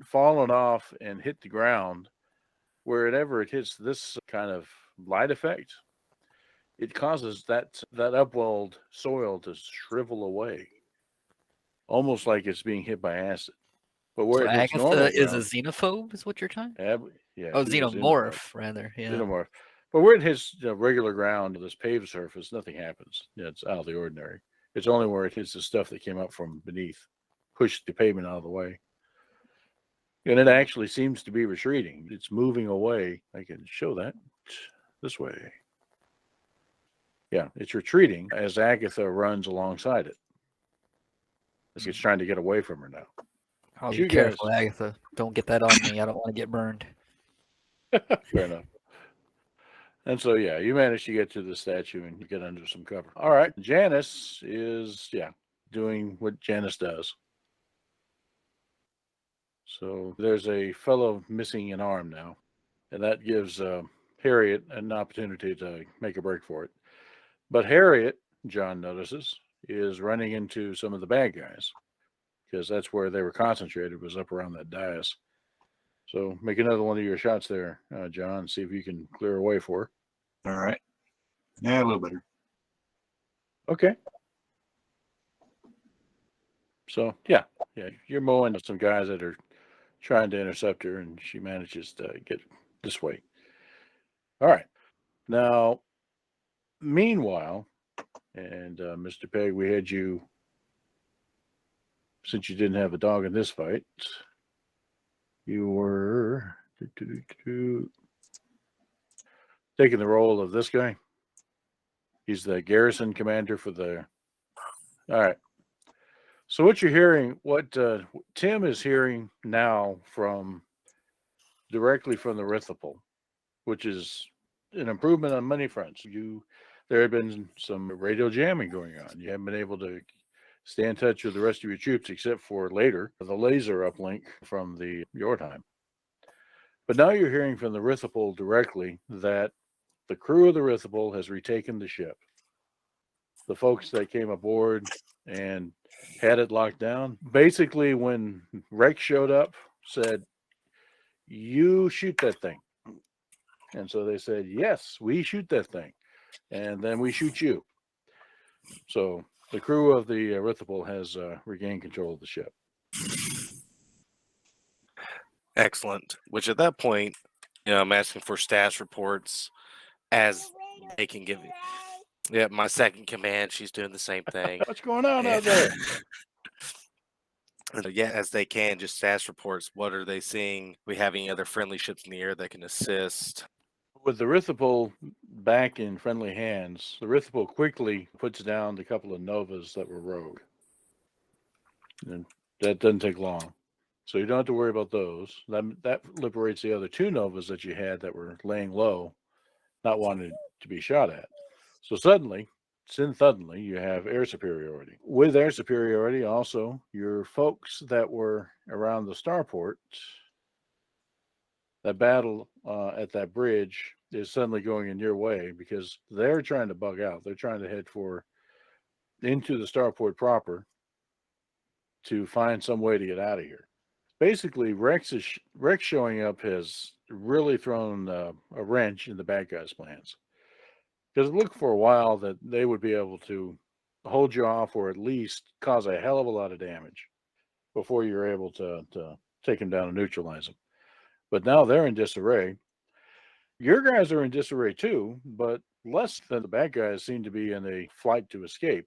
fallen off and hit the ground, wherever it hits this kind of light effect, it causes that upwelled soil to shrivel away, almost like it's being hit by acid. But where So it hits normal Agatha is a ground, xenophobe, is what you're trying? yeah, Oh, she's a xenomorph, rather. Yeah. Xenomorph. But where it hits regular ground, this paved surface, nothing happens. Yeah, it's out of the ordinary. It's only where it hits the stuff that came up from beneath, pushed the pavement out of the way. And it actually seems to be retreating. It's moving away. I can show that this way. Yeah, it's retreating as Agatha runs alongside it. As it's trying to get away from her now. Oh, You be careful, Agatha. Don't get that on me. I don't want to get burned. Fair enough. And so, yeah, you manage to get to the statue and you get under some cover. All right. Janice is, doing what Janice does. So there's a fellow missing an arm now. And that gives Harriet an opportunity to make a break for it. But Harriet, John notices, is running into some of the bad guys. Because that's where they were concentrated, was up around that dais. So make another one of your shots there, John. See if you can clear a way for her. All right. Yeah, a little better. Okay. So yeah, you're mowing some guys that are trying to intercept her, and she manages to get this way. All right. Now, meanwhile, and Mr. Pegg, we had you, since you didn't have a dog in this fight, you were taking the role of this guy. He's the garrison commander for the. All right. So what you're hearing, what Tim is hearing now directly from the Rithipal, which is an improvement on many fronts. There had been some radio jamming going on. You haven't been able to stay in touch with the rest of your troops, except for later, the laser uplink from the Yortheim. But now you're hearing from the Rithipal directly that the crew of the Rithipal has retaken the ship. The folks that came aboard and had it locked down, basically when Rex showed up, said, "You shoot that thing." And so they said, "Yes, we shoot that thing. And then we shoot you." So the crew of the Rithipal has regained control of the ship. Excellent. Which at that point, I'm asking for status reports as they can give you. Yeah, my second command, she's doing the same thing. What's going on out there? Yeah, as they can, just status reports. What are they seeing? We have any other friendly ships in the air that can assist? With the Rithipol back in friendly hands, the Rithipol quickly puts down the couple of Novas that were rogue. And that doesn't take long. So you don't have to worry about those. That liberates the other 2 Novas that you had that were laying low, not wanting to be shot at. So suddenly, you have air superiority. With air superiority, also, your folks that were around the starport, that battle at that bridge is suddenly going in your way because they're trying to bug out. They're trying to head into the starport proper to find some way to get out of here. Basically, Rex showing up has really thrown a wrench in the bad guys' plans. Because it looked for a while that they would be able to hold you off or at least cause a hell of a lot of damage before you're able to take them down and neutralize them. But now they're in disarray. Your guys are in disarray too, but less than the bad guys seem to be in a flight to escape.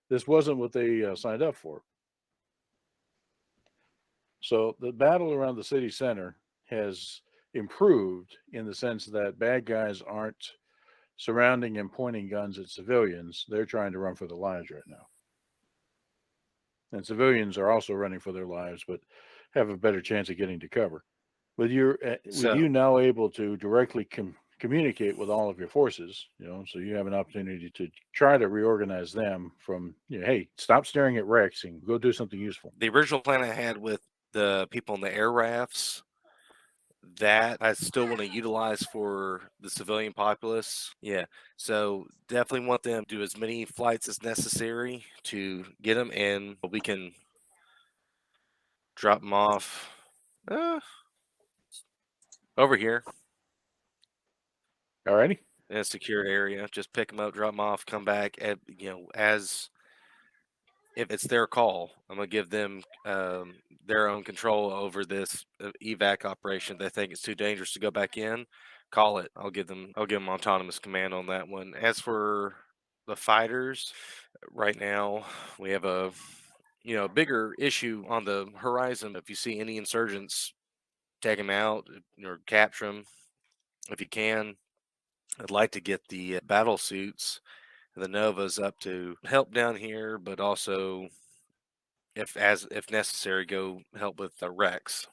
This wasn't what they signed up for. So the battle around the city center has improved in the sense that bad guys aren't surrounding and pointing guns at civilians. They're trying to run for their lives right now. And civilians are also running for their lives, but have a better chance of getting to cover. With you now able to directly communicate with all of your forces, so you have an opportunity to try to reorganize them from, hey, stop staring at Rex and go do something useful. The original plan I had with the people in the air rafts, that I still want to utilize for the civilian populace. Yeah. So definitely want them to do as many flights as necessary to get them in. We can drop them off over here. Alrighty. In a secured area. Just pick them up, drop them off, come back at, as if it's their call. I'm gonna give them their own control over this evac operation. They think it's too dangerous to go back in, call it. I'll give them autonomous command on that one. As for the fighters, right now we have a bigger issue on the horizon. If you see any insurgents, take them out or capture them if you can. I'd like to get the battle suits, the Novas, up to help down here, but also, if necessary, go help with the Rex.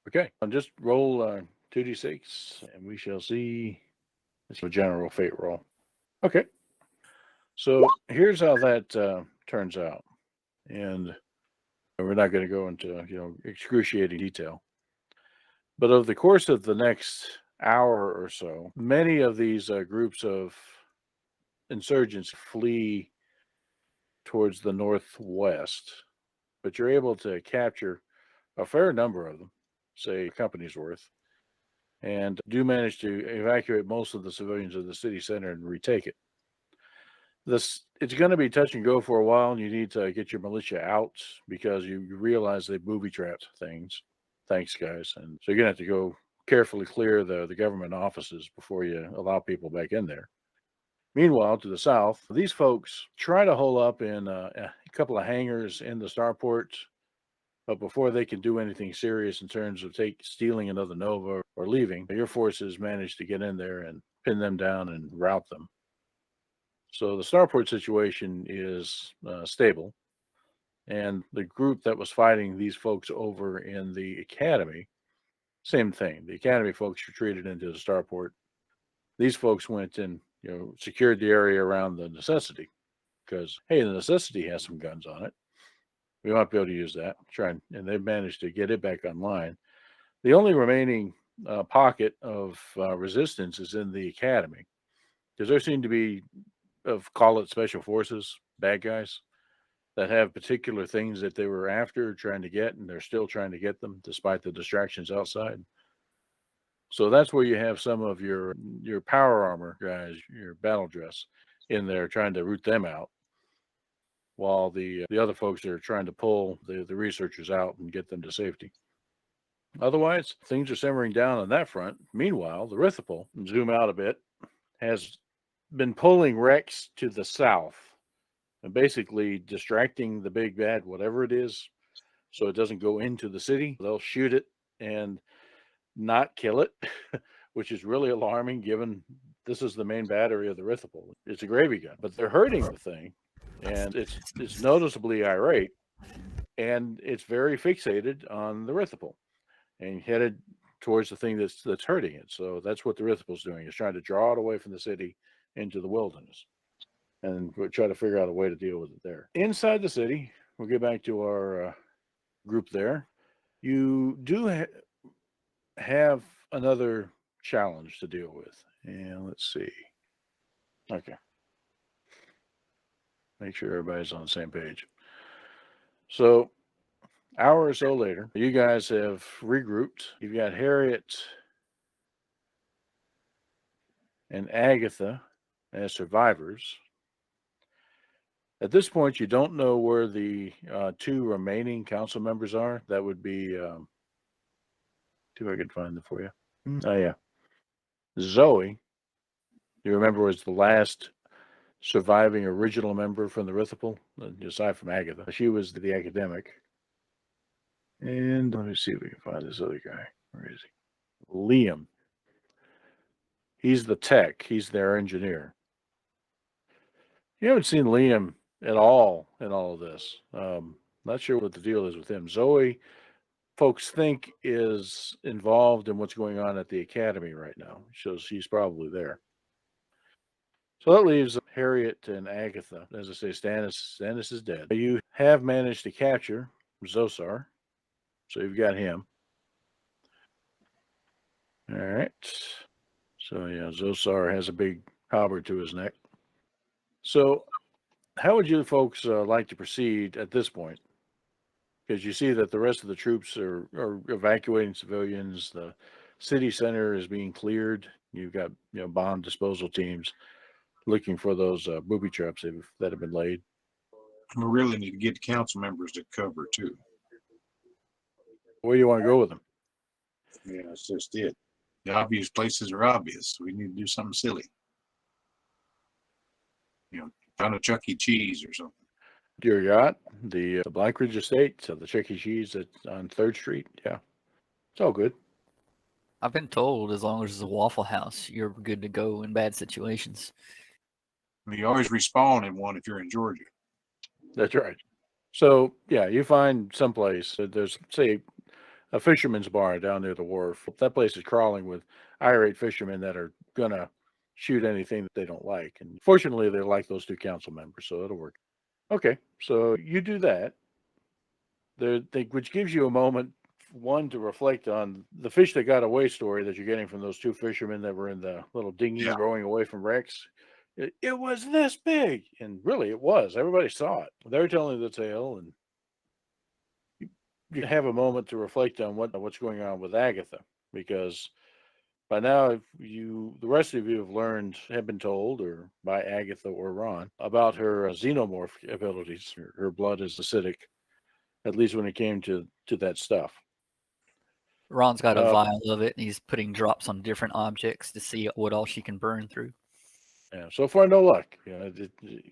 Okay, I'll just roll 2d6, and we shall see. It's a general fate roll. Okay, so here's how that turns out, and we're not going to go into excruciating detail. But over the course of the next hour or so, many of these groups of insurgents flee towards the northwest, but you're able to capture a fair number of them, say a company's worth, and do manage to evacuate most of the civilians of the city center and retake it. It's going to be touch and go for a while, and you need to get your militia out because you realize they booby-trapped things. Thanks, guys. And so you're going to have to go carefully clear the government offices before you allow people back in there. Meanwhile, to the south, these folks try to hole up in a couple of hangars in the starport, but before they can do anything serious in terms of stealing another Nova or leaving, your forces manage to get in there and pin them down and rout them. So the starport situation is stable. And the group that was fighting these folks over in the academy, same thing. The academy folks retreated into the starport. These folks went and secured the area around the necessity because, hey, the necessity has some guns on it. We might be able to use that. And they've managed to get it back online. The only remaining pocket of resistance is in the academy because there seem to be, call it special forces, bad guys that have particular things that they were after trying to get, and they're still trying to get them despite the distractions outside. So that's where you have some of your power armor guys, your battle dress in there trying to root them out, while the other folks are trying to pull the researchers out and get them to safety. Otherwise, things are simmering down on that front. Meanwhile, the Rithipal, zoom out a bit, has been pulling Rex to the south and basically distracting the big bad, whatever it is, so it doesn't go into the city. They'll shoot it and not kill it, which is really alarming given this is the main battery of the Rithipal. It's a gravy gun, but they're hurting the thing, and it's noticeably irate, and it's very fixated on the Rithipal and headed towards the thing that's hurting it. So that's what the Rithipal's doing, is trying to draw it away from the city into the wilderness. And we'll try to figure out a way to deal with it there. Inside the city, we'll get back to our group there. You do have another challenge to deal with. And let's see. Okay. Make sure everybody's on the same page. So, hour or so later, you guys have regrouped. You've got Harriet and Agatha as survivors. At this point, you don't know where the two remaining council members are. That would be, see if I can find them for you. Oh, yeah. Zoe, you remember, was the last surviving original member from the Rithipal, aside from Agatha. She was the academic. And let me see if we can find this other guy. Where is he? Liam. He's the tech. He's their engineer. You haven't seen Liam at all in all of this. Not sure what the deal is with him. Zoe, folks think, is involved in what's going on at the academy right now. So she's probably there. So that leaves Harriet and Agatha. As I say, Stannis is dead. You have managed to capture Zosar. So you've got him. All right. So yeah, Zosar has a big halberd to his neck. So how would you folks like to proceed at this point? Because you see that the rest of the troops are evacuating civilians. The city center is being cleared. You've got bomb disposal teams looking for those booby traps that have been laid. We really need to get the council members to cover too. Where do you want to go with them? Yeah, that's just it. The obvious places are obvious. We need to do something silly. Found a Chuck E. Cheese or something. Dear yacht, the Blackridge Estate, so the Chuck E. Cheese on 3rd Street. Yeah, it's all good. I've been told as long as it's a Waffle House, you're good to go in bad situations. You always respawn in one if you're in Georgia. That's right. So yeah, you find someplace. There's, say, a fisherman's bar down near the wharf. That place is crawling with irate fishermen that are gonna shoot anything that they don't like. And fortunately, they like those two council members, so it'll work. Okay, so you do that. Which gives you a moment, one, to reflect on the fish that got away story that you're getting from those two fishermen that were in the little dinghy rowing away from Rex. It was this big, and really it was. Everybody saw it. They're telling the tale, and you have a moment to reflect on what's going on with Agatha, because by now the rest of you have been told, or by Agatha or Ron, about her xenomorph abilities. Her blood is acidic, at least when it came to that stuff. Ron's got a vial of it, and he's putting drops on different objects to see what all she can burn through. Yeah, so far no luck.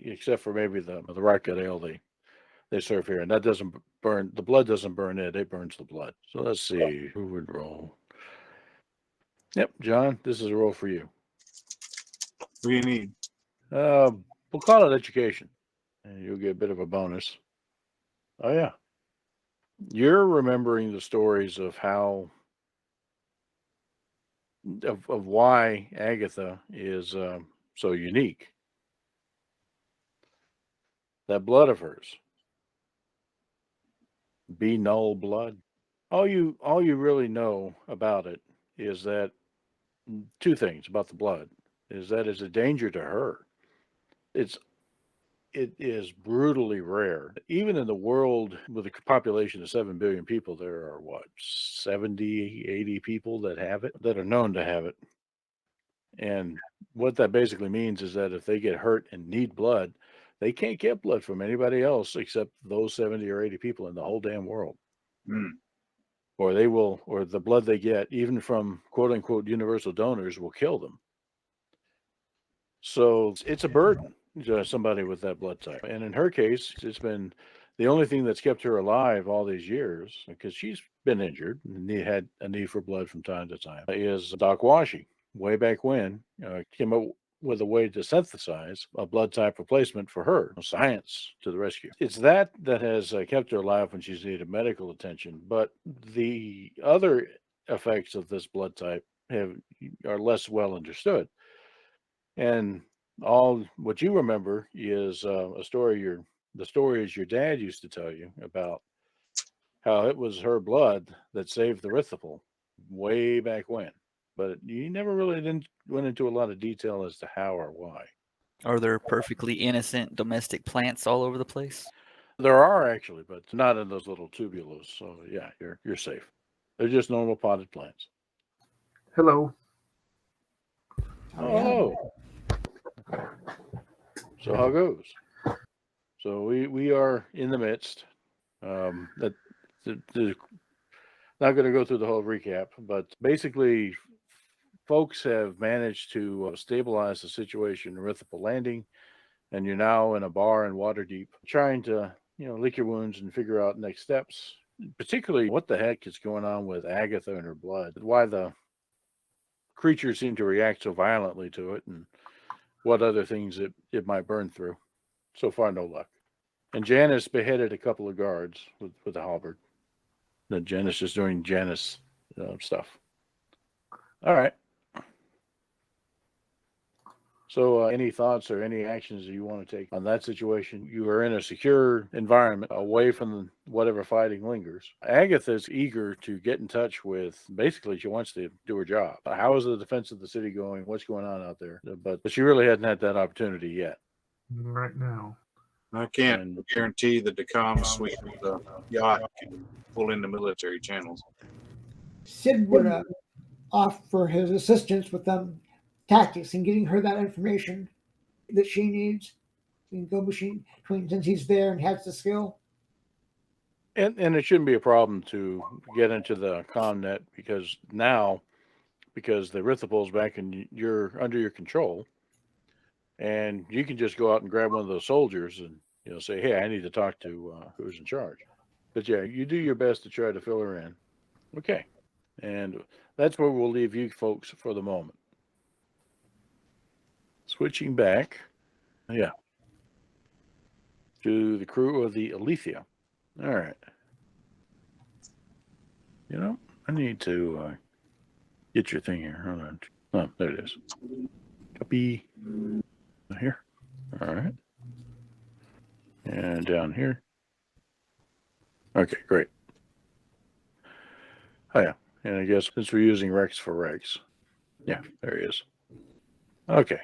Except for maybe the rock gut ale they serve here, and that doesn't burn. The blood doesn't burn it; it burns the blood. So let's see who would roll. Yep, John, this is a roll for you. What do you need? We'll call it education, and you'll get a bit of a bonus. Oh yeah, you're remembering the stories of how of why Agatha is so unique. That blood of hers, B null blood. All you really know about it is that two things about the blood is that it's a danger to her. It is brutally rare. Even in the world with a population of 7 billion people, there are 70, 80 people that have it, that are known to have it. And what that basically means is that if they get hurt and need blood, they can't get blood from anybody else except those 70 or 80 people in the whole damn world. or the blood they get, even from quote unquote universal donors, will kill them. So it's a burden to somebody with that blood type. And in her case, it's been the only thing that's kept her alive all these years, because she's been injured and had a need for blood from time to time, is Doc Washy. Way back when, came up with a way to synthesize a blood type replacement for her. Science to the rescue. It's that has kept her alive when she's needed medical attention. But the other effects of this blood type are less well understood. And all what you remember is the stories your dad used to tell you about how it was her blood that saved the Rithipal way back when. But you never really went into a lot of detail as to how or why. Are there perfectly innocent domestic plants all over the place? There are actually, but not in those little tubules. So yeah, you're safe. They're just normal potted plants. Hello. Oh. So how goes? So we are in the midst. Not going to go through the whole recap, but basically, folks have managed to stabilize the situation in Rithipal Landing, and you're now in a bar in Waterdeep, trying to lick your wounds and figure out next steps. Particularly, what the heck is going on with Agatha and her blood? Why the creatures seem to react so violently to it, and what other things it might burn through. So far, no luck. And Janice beheaded a couple of guards with a halberd. Then Janice is doing Janice stuff. All right. So any thoughts or any actions that you want to take on that situation? You are in a secure environment away from whatever fighting lingers. Agatha's eager to get in touch with, basically she wants to do her job. How is the defense of the city going? What's going on out there? But she really hadn't had that opportunity yet. Right now. I can't guarantee that the comm suite of the yacht can pull into military channels. Sid would offer his assistance with tactics and getting her that information that she needs in Go Machine, since he's there and has the skill. And it shouldn't be a problem to get into the ComNet because the Rithipal's back in under your control, and you can just go out and grab one of those soldiers and say, hey, I need to talk to who's in charge. But yeah, you do your best to try to fill her in. Okay. And that's where we'll leave you folks for the moment. Switching back, to the crew of the Eliethia. All right. I need to get your thing here. Hold on. Oh, there it is. Copy. Here. All right. And down here. Okay, great. Oh, yeah. And I guess since we're using Rex for Rex. Yeah, there he is. Okay.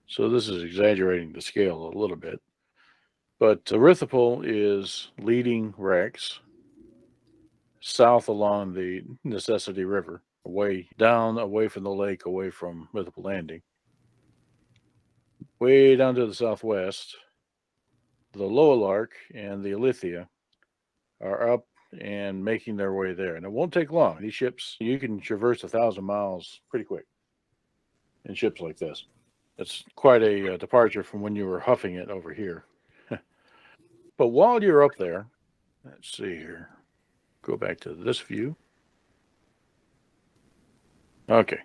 So this is exaggerating the scale a little bit. But Rithipal is leading Rex south along the Necessity River, away from the lake, away from Rithipal Landing. Way down to the southwest, the Loalark and the Eliethia are up and making their way there. And it won't take long. These ships, you can traverse 1,000 miles pretty quick in ships like this. It's quite a departure from when you were huffing it over here. But while you're up there, let's see here. Go back to this view. Okay.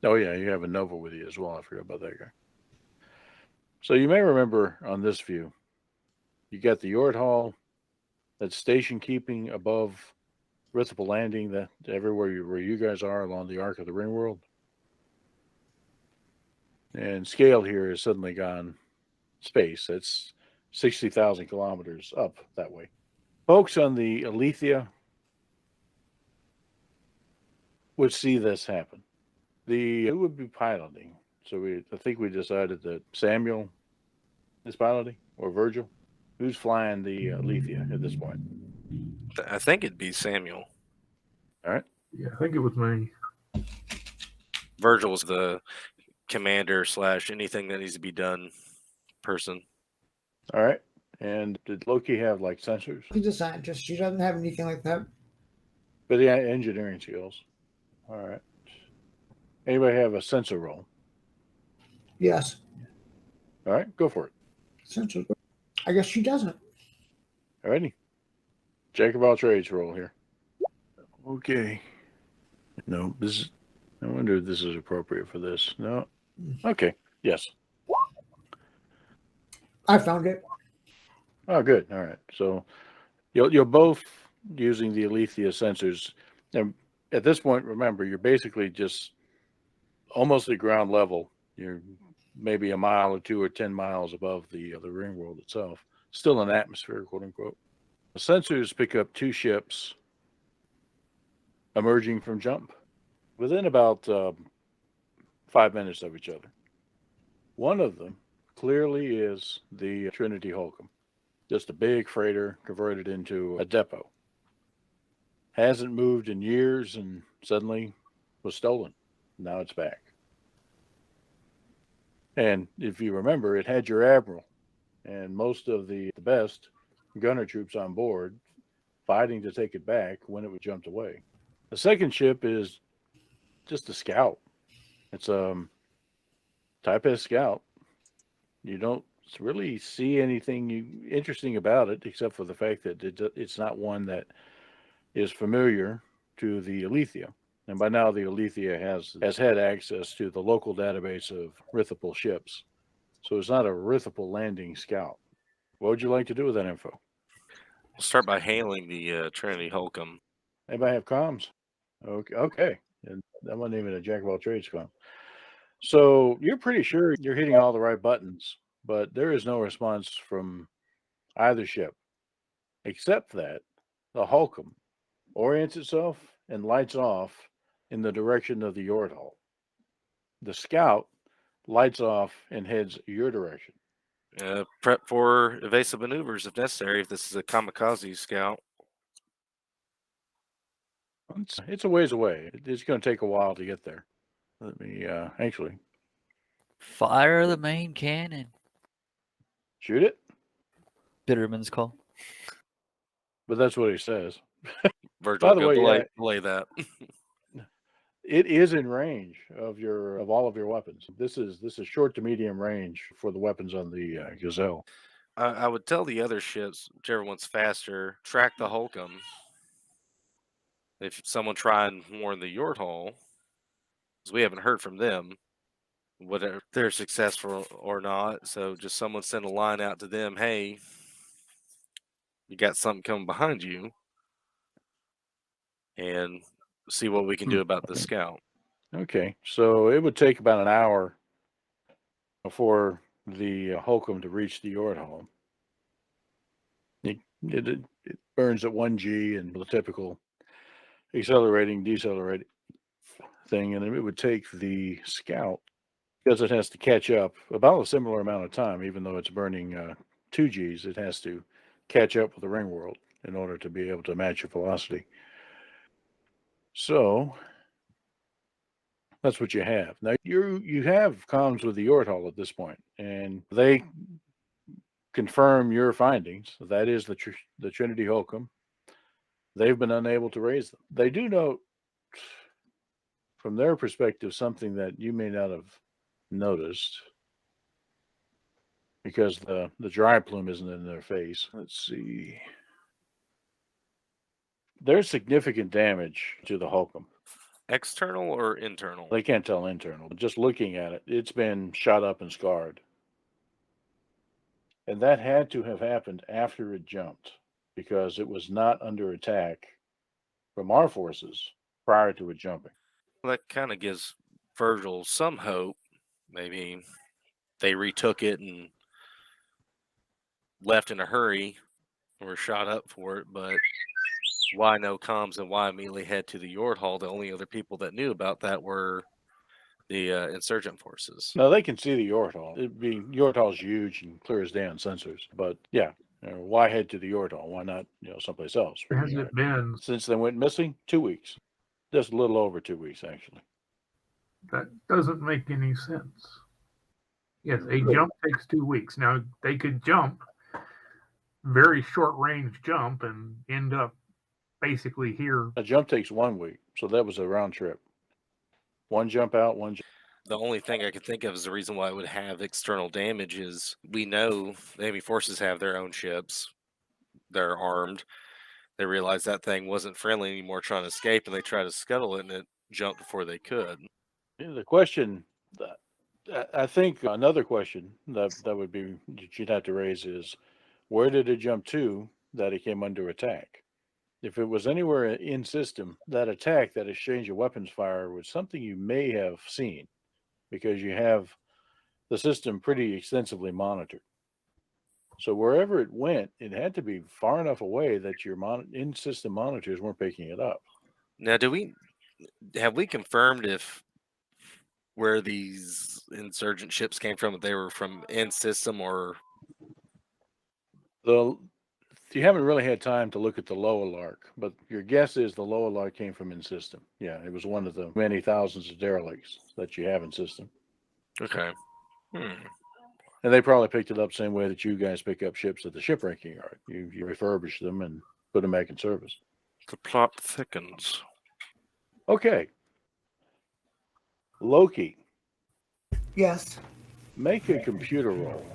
Oh, yeah, you have a Nova with you as well. I forgot about that guy. So you may remember on this view, you got the Yort Hall that's station keeping above Rithipal Landing, that everywhere where you guys are along the arc of the Ringworld. And scale here has suddenly gone space. It's 60,000 kilometers up that way. Folks on the Eliethia would see this happen. Who would be piloting? So I think we decided that Samuel is piloting, or Virgil. Who's flying the Eliethia at this point? I think it'd be Samuel. All right. Yeah, I think it was me. Virgil was the commander / anything that needs to be done person. All right. And did Loki have like sensors? She's a scientist. She doesn't have anything like that. But he had engineering skills. All right. Anybody have a sensor roll? Yes. All right, go for it. Sensor. I guess she doesn't. All righty. Jack of all trades roll here. Okay. No, this is. I wonder if this is appropriate for this. No. Okay. Yes. I found it. Oh, good. All right. So you're both using the Eliethia sensors, and at this point, remember, you're basically just almost at ground level. You're maybe a mile or 2 or 10 miles above the ring world itself. Still an atmosphere, quote unquote. The sensors pick up 2 ships emerging from jump within about 5 minutes of each other. One of them clearly is the Trinity Holcomb, just a big freighter converted into a depot. Hasn't moved in years and suddenly was stolen. Now it's back. And if you remember, it had your admiral and most of the best gunner troops on board fighting to take it back when it was jumped away. The second ship is just a scout. It's Type S scout. You don't really see anything interesting about it except for the fact that it's not one that is familiar to the Eliethia. And by now, the Eliethia has had access to the local database of Rithipal ships. So it's not a Rithipal landing scout. What would you like to do with that info? We'll start by hailing the Trinity Holcomb. Anybody have comms? Okay. And that wasn't even a Jack of all trades comm. So you're pretty sure you're hitting all the right buttons, but there is no response from either ship, except that the Holcomb orients itself and lights off in the direction of the Yordle. The Scout lights off and heads your direction. Prep for evasive maneuvers if necessary, if this is a kamikaze scout. It's a ways away. It's going to take a while to get there. Let me actually Fire the main cannon. shoot it, Bitterman's call. but that's what he says. Virgil, By the way, yeah, delay that. it is in range of all of your weapons. This is short to medium range for the weapons on the Gazelle. I would tell the other ships, whichever one's faster, track the Holcomb. If someone try and warn the Yordle, because we haven't heard from them, whether they're successful or not. So just someone send a line out to them, hey, you got something coming behind you, and see what we can do about the scout. Okay, so it would take about an hour for the Holcomb to reach the Yordle. It burns at 1G and the typical accelerating, decelerating thing, and it would take the Scout, because it has to catch up about a similar amount of time, even though it's burning 2Gs, it has to catch up with the ring world in order to be able to match your velocity. So that's what you have. Now you have comms with the Yordle at this point, and they confirm your findings. That is the Trinity Holcomb. They've been unable to raise them. They do note, from their perspective, something that you may not have noticed, because the dry plume isn't in their face. Let's see. There's significant damage to the Holcomb. External or internal? They can't tell internal. Just looking at it, it's been shot up and scarred. And that had to have happened after it jumped, because it was not under attack from our forces prior to it jumping. Well, that kind of gives Virgil some hope. Maybe they retook it and left in a hurry and were shot up for it, but why no comms and why immediately head to the Yordle? The only other people that knew about that were the insurgent forces. Now, they can see the Yordle. Yordle's huge and clear as day on sensors. But yeah, why head to the Yordle? Why not someplace else? Has it been? Since they went missing? 2 weeks. Just a little over 2 weeks, actually. That doesn't make any sense. Yes, a jump takes 2 weeks. Now, they could jump very short range jump and end up basically here. A jump takes 1 week, so that was a round trip. One jump out, one jump. The only thing I could think of is the reason why it would have external damage is we know the enemy forces have their own ships. They're armed. They realized that thing wasn't friendly anymore trying to escape, and they tried to scuttle it, and it jumped before they could. The question, I think another question that would be that you'd have to raise is, where did it jump to that it came under attack? If it was anywhere in system, that attack, that exchange of weapons fire was something you may have seen because you have the system pretty extensively monitored. So wherever it went, it had to be far enough away that your in-system monitors weren't picking it up. Now, have we confirmed if where these insurgent ships came from, if they were from in system or? You haven't really had time to look at the Lower Lark, but your guess is the Lower Lark came from in system. Yeah, it was one of the many thousands of derelicts that you have in system. Okay. And they probably picked it up same way that you guys pick up ships at the shipwrecking yard. You refurbish them and put them back in service. The plot thickens. Okay. Loki, Yes. make a computer roll.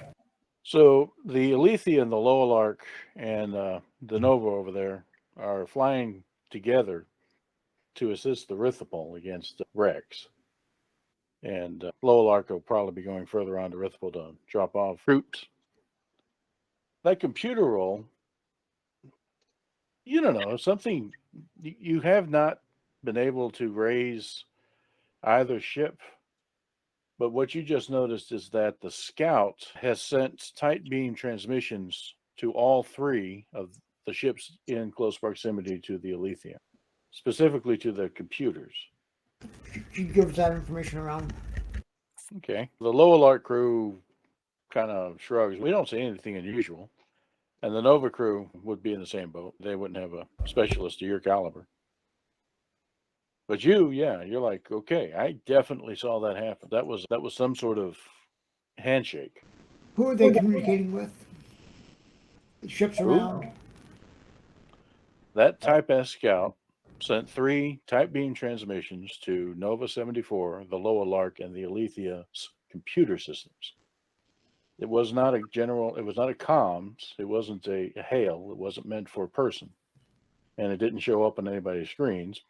So the Eliethia and the Lower Lark and the Nova over there are flying together to assist the Rithipol against Rex. And Lower Lark will probably be going further on to Rithipol to drop off troops. That computer roll, you don't know, something you have not been able to raise either ship. But what you just noticed is that the Scout has sent tight beam transmissions to all 3 of the ships in close proximity to the Eliethia, specifically to the computers. She gives that information around. Okay. The Lower Lark crew kind of shrugs. We don't see anything unusual. And the Nova crew would be in the same boat. They wouldn't have a specialist of your caliber. But you're like, okay, I definitely saw that happen. That was some sort of handshake. Who are they communicating with? The ships Who? around. That Type S Scout sent 3 Type Beam transmissions to Nova 74, the Lower Lark, and the Eliethia's computer systems. It was not a comms, it wasn't a hail, it wasn't meant for a person. And it didn't show up on anybody's screens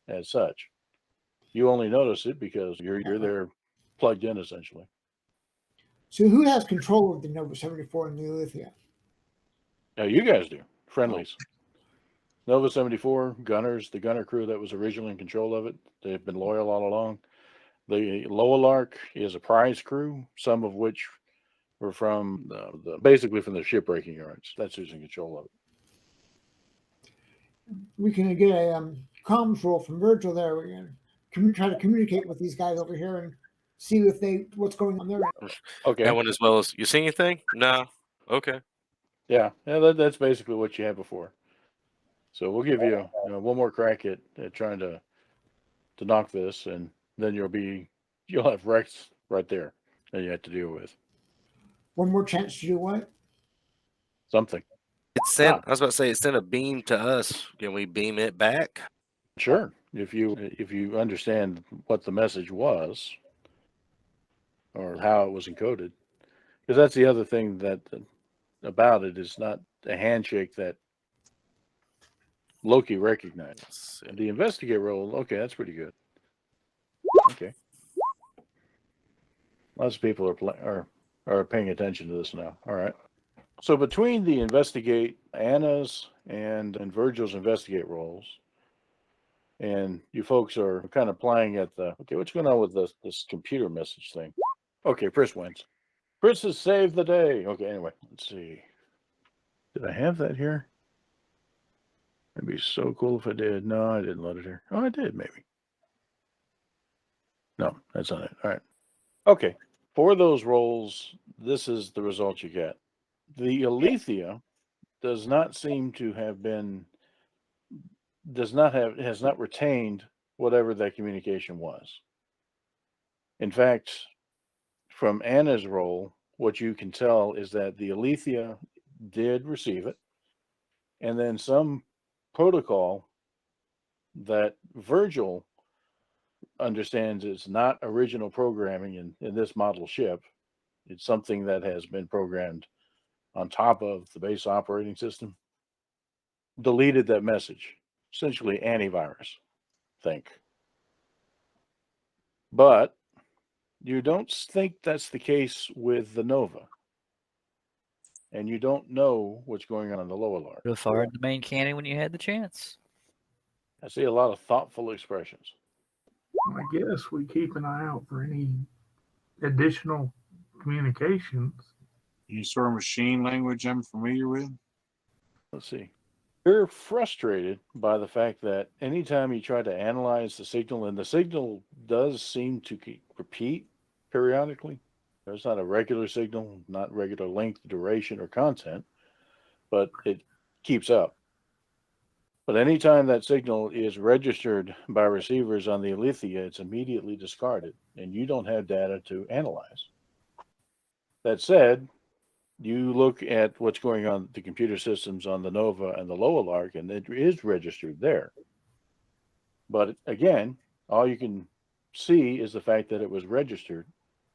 as such. You only notice it because you're there plugged in essentially. So who has control of the Nova 74 and the Eliethia? Now you guys do. Friendlies. Nova 74, gunners, the gunner crew that was originally in control of it. They've been loyal all along. The Lower Lark is a prize crew, some of which were from basically from the shipbreaking yards. That's who's in control of it. We can get a comms roll from Virgil there. We can try to communicate with these guys over here and see if what's going on there. Okay. That one as well as, you see anything? No. Okay. Yeah, that's basically what you had before. So we'll give you, one more crack at trying to knock this, and then you'll have Rex right there that you have to deal with. One more chance to do what? Something. It sent. I was about to say it sent a beam to us. Can we beam it back? Sure. If you understand what the message was or how it was encoded, because that's the other thing that about it is not a handshake that Loki recognized. The investigate roll, okay, that's pretty good. Okay. Lots of people are paying attention to this now. All right. So between the investigate, Anna's and Virgil's investigate rolls, and you folks are kind of playing at okay, what's going on with this computer message thing? Okay, Chris wins. Chris has saved the day. Okay, anyway, let's see. Did I have that here? It'd be so cool if I did. No, I didn't load it here. Oh, I did, maybe. No, that's not it. All right. Okay. For those rolls, this is the result you get. The Eliethia does not seem to have has not retained whatever that communication was. In fact, from Anna's roll, what you can tell is that the Eliethia did receive it, and then some protocol that Virgil understands is not original programming in this model ship. It's something that has been programmed on top of the base operating system. Deleted that message, essentially antivirus, think. But you don't think that's the case with the Nova. And you don't know what's going on in the lower large. Would have fired the main cannon when you had the chance. I see a lot of thoughtful expressions. I guess we keep an eye out for any additional communications. Any sort of machine language I'm familiar with? Let's see. You're frustrated by the fact that anytime you try to analyze the signal, and the signal does seem to repeat periodically. There's not a regular signal, not regular length, duration, or content, but it keeps up. But anytime that signal is registered by receivers on the Eliethia, it's immediately discarded, and you don't have data to analyze. That said, you look at what's going on the computer systems on the Nova and the Lower Lark, and it is registered there. But again, all you can see is the fact that it was registered.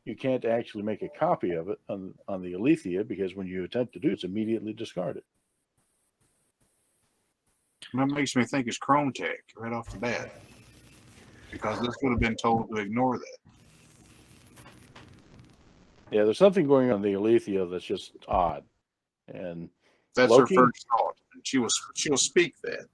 You can't actually make a copy of it on the Eliethia, because when you attempt to do it, it's immediately discarded. That makes me think it's Chrome Tech right off the bat, because this would have been told to ignore that. Yeah, there's something going on in the Eliethia that's just odd. And That's Loki? her first thought. She'll speak that.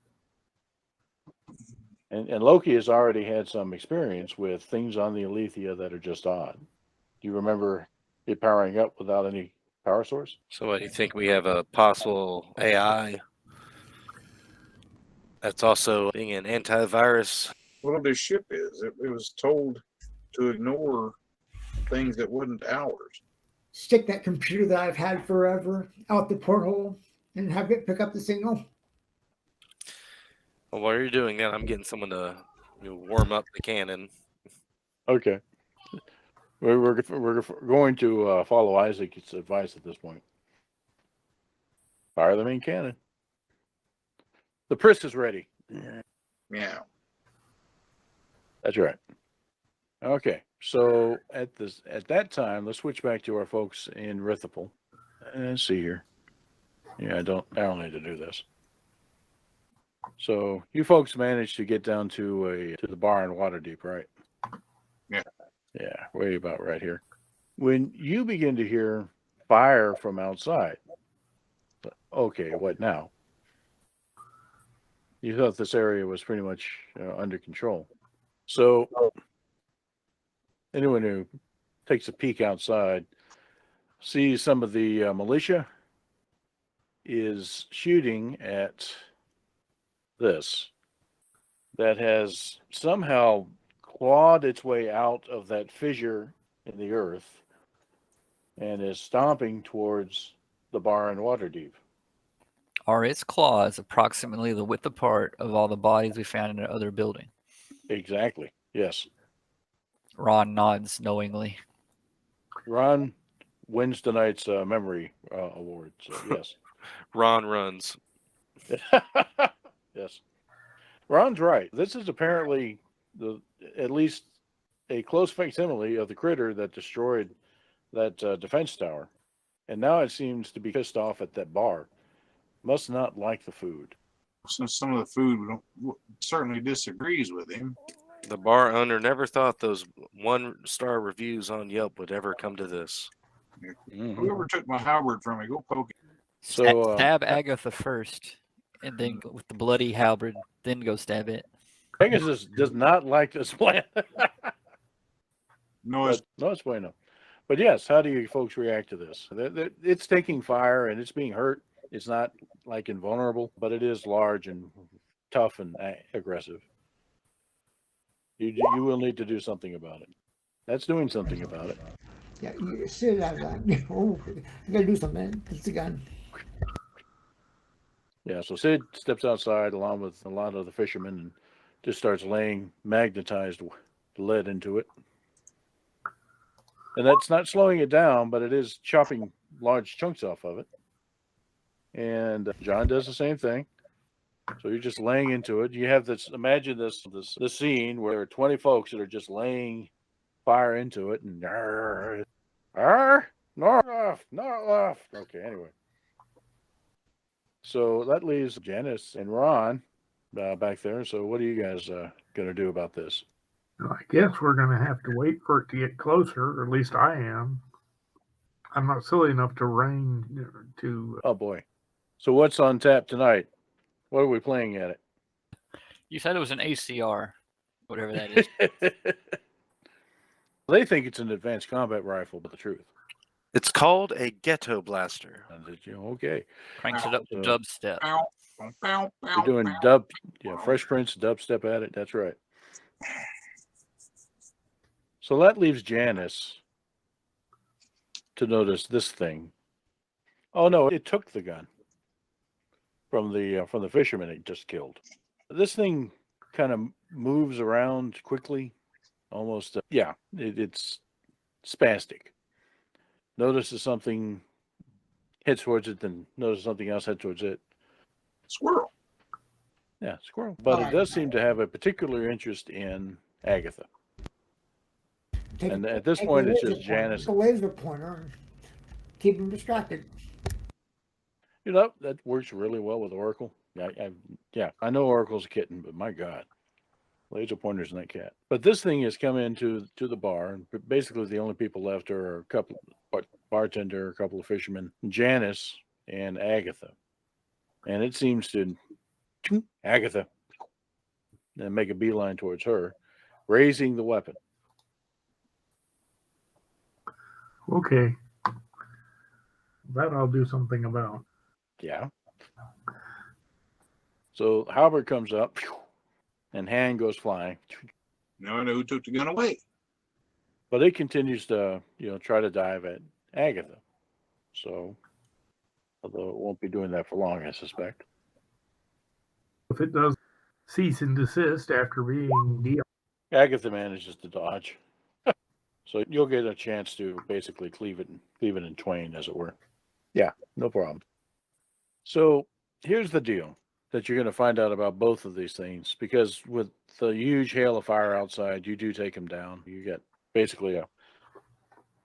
And Loki has already had some experience with things on the Eliethia that are just odd. Do you remember it powering up without any power source? So what, you think we have a possible AI that's also being an antivirus? Well, this ship is. It was told to ignore things that wasn't ours. Stick that computer that I've had forever out the porthole and have it pick up the signal. Well, while you're doing that, I'm getting someone to warm up the cannon. Okay. We're going to follow Isaac's advice at this point. Fire the main cannon. The Priss is ready. Yeah. That's right. Okay. So at that time, let's switch back to our folks in Rithipal. Let's see here. Yeah, I don't need to do this. So you folks managed to get down to the bar in Waterdeep, right? Yeah. Yeah, way about right here. When you begin to hear fire from outside, okay, what now? You thought this area was pretty much under control. So anyone who takes a peek outside sees some of the militia is shooting at this that has somehow clawed its way out of that fissure in the earth and is stomping towards the bar in Waterdeep. Are its claws approximately the width apart of all the bodies we found in the other building? Exactly. Yes. Ron nods knowingly. Ron wins tonight's memory award. So yes. Ron runs. Yes. Ron's right. This is apparently at least a close facsimile of the critter that destroyed that defense tower. And now it seems to be pissed off at that bar. Must not like the food. Since some of the food certainly disagrees with him. The bar owner never thought those 1-star reviews on Yelp would ever come to this. Mm-hmm. Whoever took my halberd from me, go poke it. So Stab Agatha first, and then go with the bloody halberd, then go stab it. Pegasus does not like this plan. No, it's No, it's bueno. But yes, how do you folks react to this? It's taking fire and it's being hurt. It's not like invulnerable, but it is large and tough and aggressive. You will need to do something about it. That's doing something about it. Yeah, you sit out of that. Oh, I gotta do something. It's the gun. Yeah, so Sid steps outside along with a lot of the fishermen and just starts laying magnetized lead into it. And that's not slowing it down, but it is chopping large chunks off of it. and John does the same thing. So you're just laying into it. You have this. Imagine this scene where there are 20 folks that are just laying fire into it, and not left. Okay, anyway. So that leaves Janice and Ron back there. So what are you guys going to do about this? I guess we're going to have to wait for it to get closer, or at least I am. I'm not silly enough to range to. Oh boy. So what's on tap tonight? What are we playing at it? You said it was an ACR, whatever that is. They think it's an advanced combat rifle, but the truth. It's called a ghetto blaster. Okay. Cranks it up to dubstep. We're doing Fresh Prince dubstep at it. That's right. So that leaves Janice to notice this thing. Oh no, it took the gun from the fisherman it just killed. This thing kind of moves around quickly, almost. It's spastic. Notices something, heads towards it, then notices something else, head towards it. Squirrel. Yeah, squirrel. But it does seem to have a particular interest in Agatha. And at this point, it's just Janice. The laser pointer and keep them distracted. You know, that works really well with Oracle. I know Oracle's a kitten, but my God, laser pointers and that cat. But this thing has come into the bar, and basically the only people left are a couple bartender, a couple of fishermen, Janice and Agatha. And it seems to Agatha and make a beeline towards her, raising the weapon. Okay. That I'll do something about. Yeah. So Halbert comes up, and hand goes flying. Now I know who took the gun away. But it continues to, try to dive at Agatha. So, although it won't be doing that for long, I suspect. If it does cease and desist after being Agatha manages to dodge. So you'll get a chance to basically cleave it in twain, as it were. Yeah, no problem. So here's the deal that you're going to find out about both of these things, because with the huge hail of fire outside, you do take them down. You get basically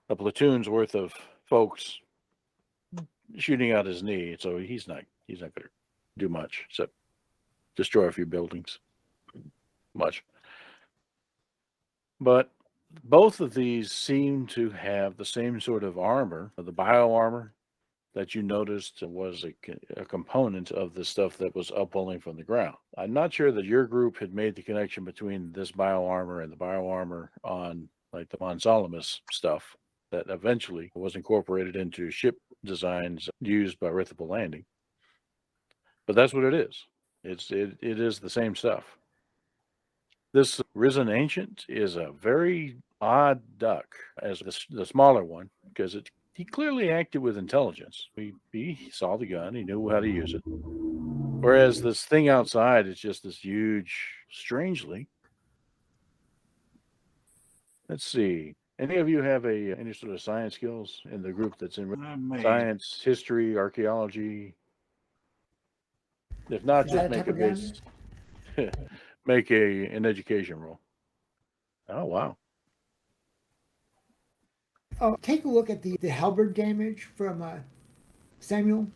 a platoon's worth of folks shooting out his knee. So he's not going to do much except destroy a few buildings. Much. But both of these seem to have the same sort of armor, the bio armor that you noticed was a component of the stuff that was upwelling from the ground. I'm not sure that your group had made the connection between this bio armor and the bio armor on like the Monsalamus stuff that eventually was incorporated into ship designs used by Rithable Landing. But that's what it is. It is the same stuff. This Risen Ancient is a very odd duck, as the smaller one, because he clearly acted with intelligence. He saw the gun, he knew how to use it. Whereas this thing outside is just this huge, strangely. Let's see. Any of you have any sort of science skills in the group that's in science, history, archaeology? If not, just make a base. Make an education roll. Oh, wow. Oh, take a look at the halberd damage from Samuel.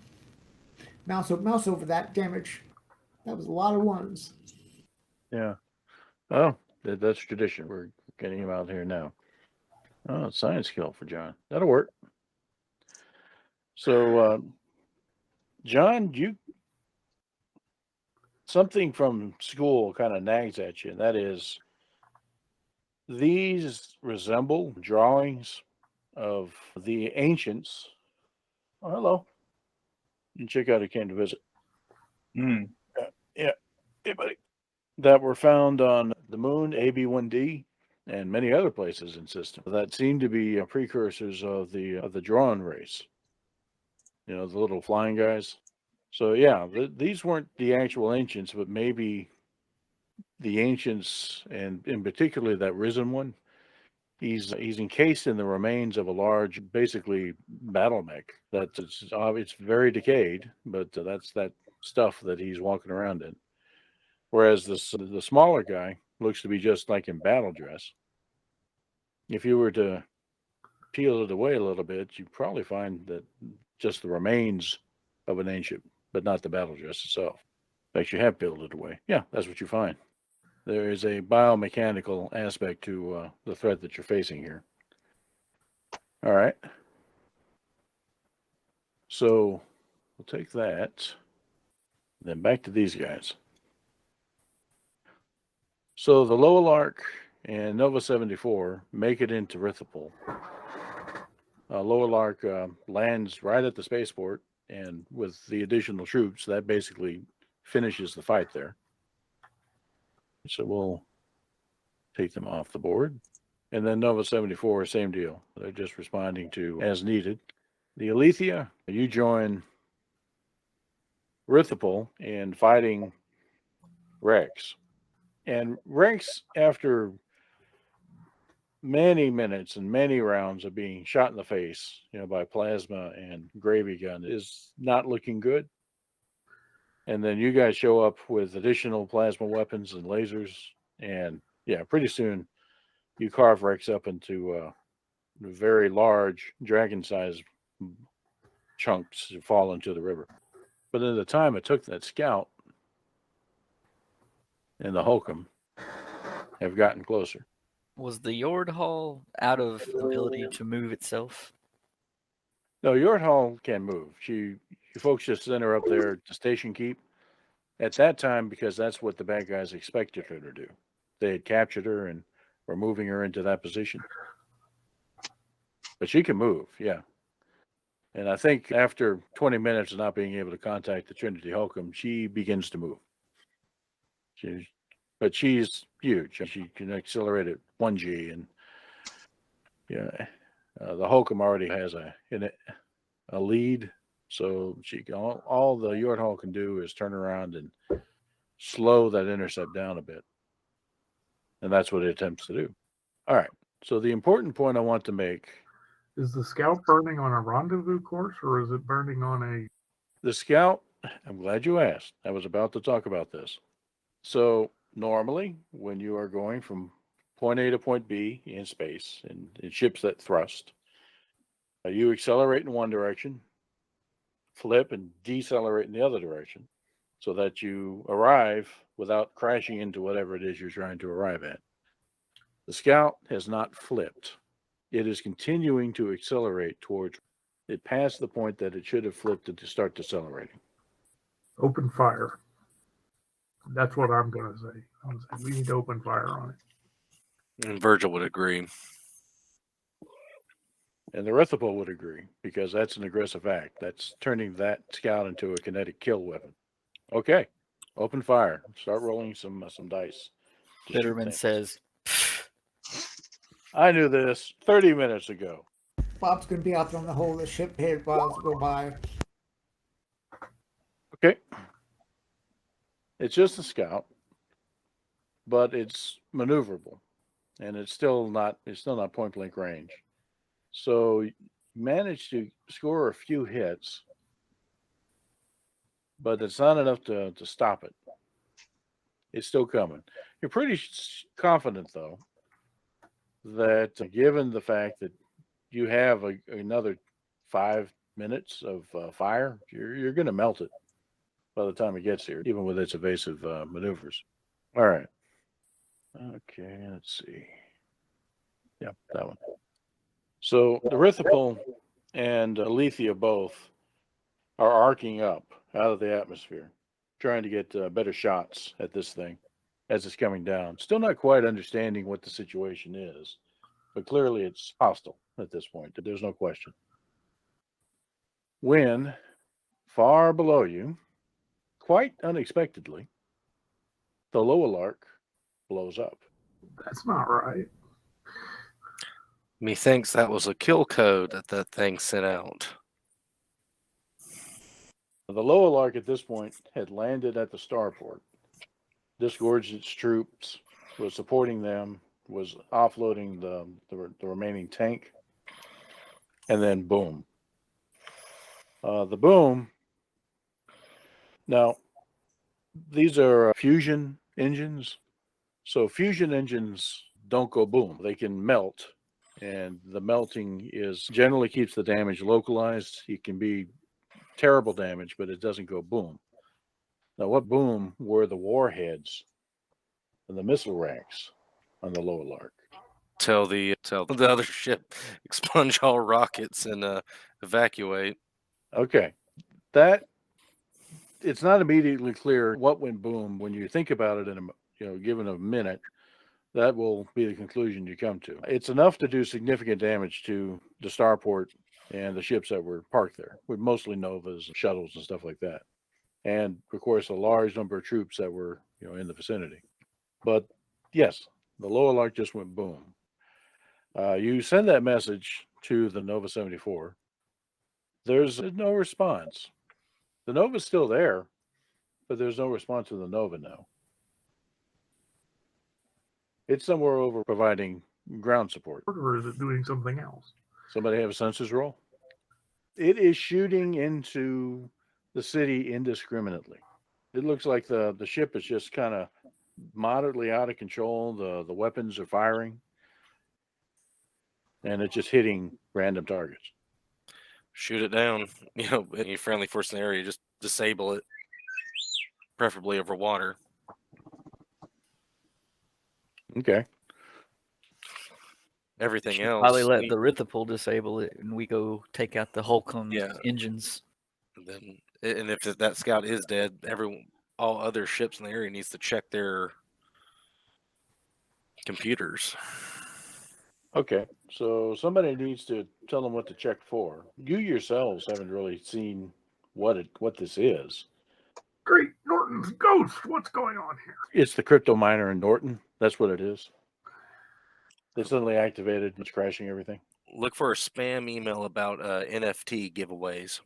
Mouse over that damage. That was a lot of ones. Yeah. Oh, that's tradition. We're getting him out here now. Oh, science skill for John. That'll work. So, John, something from school kind of nags at you, and that is these resemble drawings of the ancients. Oh, hello. You check out who came to visit. Yeah. Hey, buddy. That were found on the moon, AB1D, and many other places in system that seem to be precursors of the Drowan race. The little flying guys. So yeah, these weren't the actual ancients, but maybe the ancients, and in particular that Risen one, He's encased in the remains of a large, basically battle mech. It's very decayed, but that's that stuff that he's walking around in. Whereas the smaller guy looks to be just like in battle dress. If you were to peel it away a little bit, you'd probably find that just the remains of an ancient, but not the battle dress itself. In fact, you have peeled it away. Yeah, that's what you find. There is a biomechanical aspect to the threat that you're facing here. All right. So we'll take that. Then back to these guys. So the Lowelark and Nova 74 make it into Rithipol. Lowelark lands right at the spaceport, and with the additional troops, that basically finishes the fight there. So we'll take them off the board. And then Nova 74, same deal. They're just responding to as needed. The Eliethia, you join Rithipol in fighting Rex. And Rex, after many minutes and many rounds of being shot in the face, by plasma and gravy gun, is not looking good. And then you guys show up with additional plasma weapons and lasers, and pretty soon you carve Rex up into very large dragon-sized chunks to fall into the river. But in the time it took, that scout and the Holcomb have gotten closer. Was the Yordhall out of ability to move itself? No, Yordhall can move. You folks just sent her up there to station keep. At that time, because that's what the bad guys expected her to do. They had captured her and were moving her into that position. But she can move, yeah. And I think after 20 minutes of not being able to contact the Trinity Holcomb, she begins to move. But she's huge. She can accelerate at 1G, and the Holcomb already has a lead, so all the Yordhall can do is turn around and slow that intercept down a bit, and that's what it attempts to do. All right. So the important point I want to make: is the scout burning on a rendezvous course, or is it burning on the scout? I'm glad you asked. I was about to talk about this. So normally, when you are going from point A to point B in space, and in ships that thrust, you accelerate in one direction, flip and decelerate in the other direction, so that you arrive without crashing into whatever it is you're trying to arrive at. The scout has not flipped. It is continuing to accelerate towards it past the point that it should have flipped to start decelerating. open fire? That's what I'm going to say. We need to open fire on it. And Virgil would agree. And the Rithipol would agree, because that's an aggressive act. That's turning that scout into a kinetic kill weapon. Okay, open fire. Start rolling some dice. Bitterman says, I knew this 30 minutes ago. Bob's going to be out there on the whole of the ship here while it go by. Okay. It's just a scout, but it's maneuverable, and it's still not point blank range. So you managed to score a few hits, but it's not enough to stop it. It's still coming. You're pretty confident, though, that given the fact that you have another 5 minutes of fire, you're going to melt it by the time it gets here, even with its evasive maneuvers. All right. Okay, let's see. Yeah, that one. So the Rithipol and Eliethia both are arcing up out of the atmosphere, trying to get better shots at this thing as it's coming down. Still not quite understanding what the situation is, but clearly it's hostile at this point. There's no question. When far below you, quite unexpectedly, the Lowelark blows up. That's not right. Methinks that was a kill code that thing sent out. The Lowelark at this point had landed at the starport, disgorged its troops, was supporting them, was offloading the remaining tank, and then boom. The boom. Now, these are fusion engines. So fusion engines don't go boom. They can melt, and the melting is generally keeps the damage localized. It can be terrible damage, but it doesn't go boom. Now, what boom were the warheads and the missile racks on the Lower Lark? Tell the other ship expunge all rockets and evacuate. Okay, that it's not immediately clear what went boom. When you think about it in a given a minute, that will be the conclusion you come to. It's enough to do significant damage to the starport and the ships that were parked there, with mostly Novas, shuttles, and stuff like that, and of course a large number of troops that were in the vicinity. But yes, the Lower Lark just went boom. You send that message to the Nova 74. There's no response. The Nova's still there, but there's no response to the Nova now. It's somewhere over providing ground support. Or is it doing something else? Somebody have a census roll? It is shooting into the city indiscriminately. It looks like the ship is just kind of moderately out of control. The weapons are firing, and it's just hitting random targets. Shoot it down. Any friendly force in the area, just disable it, preferably over water. Okay. Everything else. Probably let the Rithipol disable it, and we go take out the Holcomb engines. And if that scout is dead, all other ships in the area needs to check their computers. Okay, so somebody needs to tell them what to check for. You yourselves haven't really seen what this is. Great Norton's ghost. What's going on here? It's the crypto miner in Norton. That's what it is. They suddenly activated. It's crashing everything. Look for a spam email about NFT giveaways.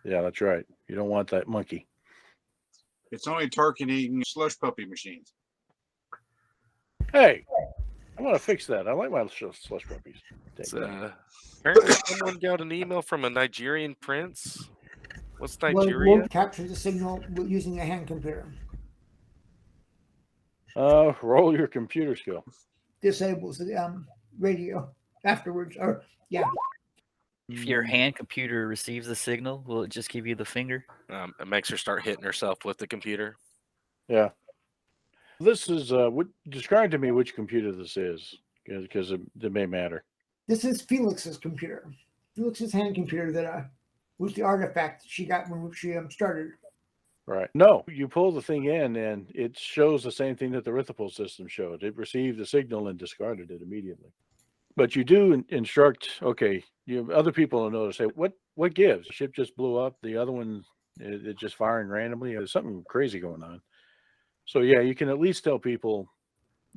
Yeah, that's right. You don't want that monkey. It's only targeting slush puppy machines. Hey, I want to fix that. I like my slush puppies. Apparently, someone got an email from a Nigerian prince. What's Nigeria? We'll capture the signal using a hand computer. Roll your computer skill. Disables the radio afterwards, or yeah. If your hand computer receives the signal, will it just give you the finger? It makes her start hitting herself with the computer. Yeah. This is describe to me which computer this is, because it may matter. This is Felix's computer. Felix's hand computer that was the artifact that she got when she started. Right. No, you pull the thing in, and it shows the same thing that the Rithipol system showed. It received the signal and discarded it immediately. But you do instruct. Okay, other people will notice. Say, what gives? The ship just blew up. The other one, it's just firing randomly. There's something crazy going on. So yeah, you can at least tell people,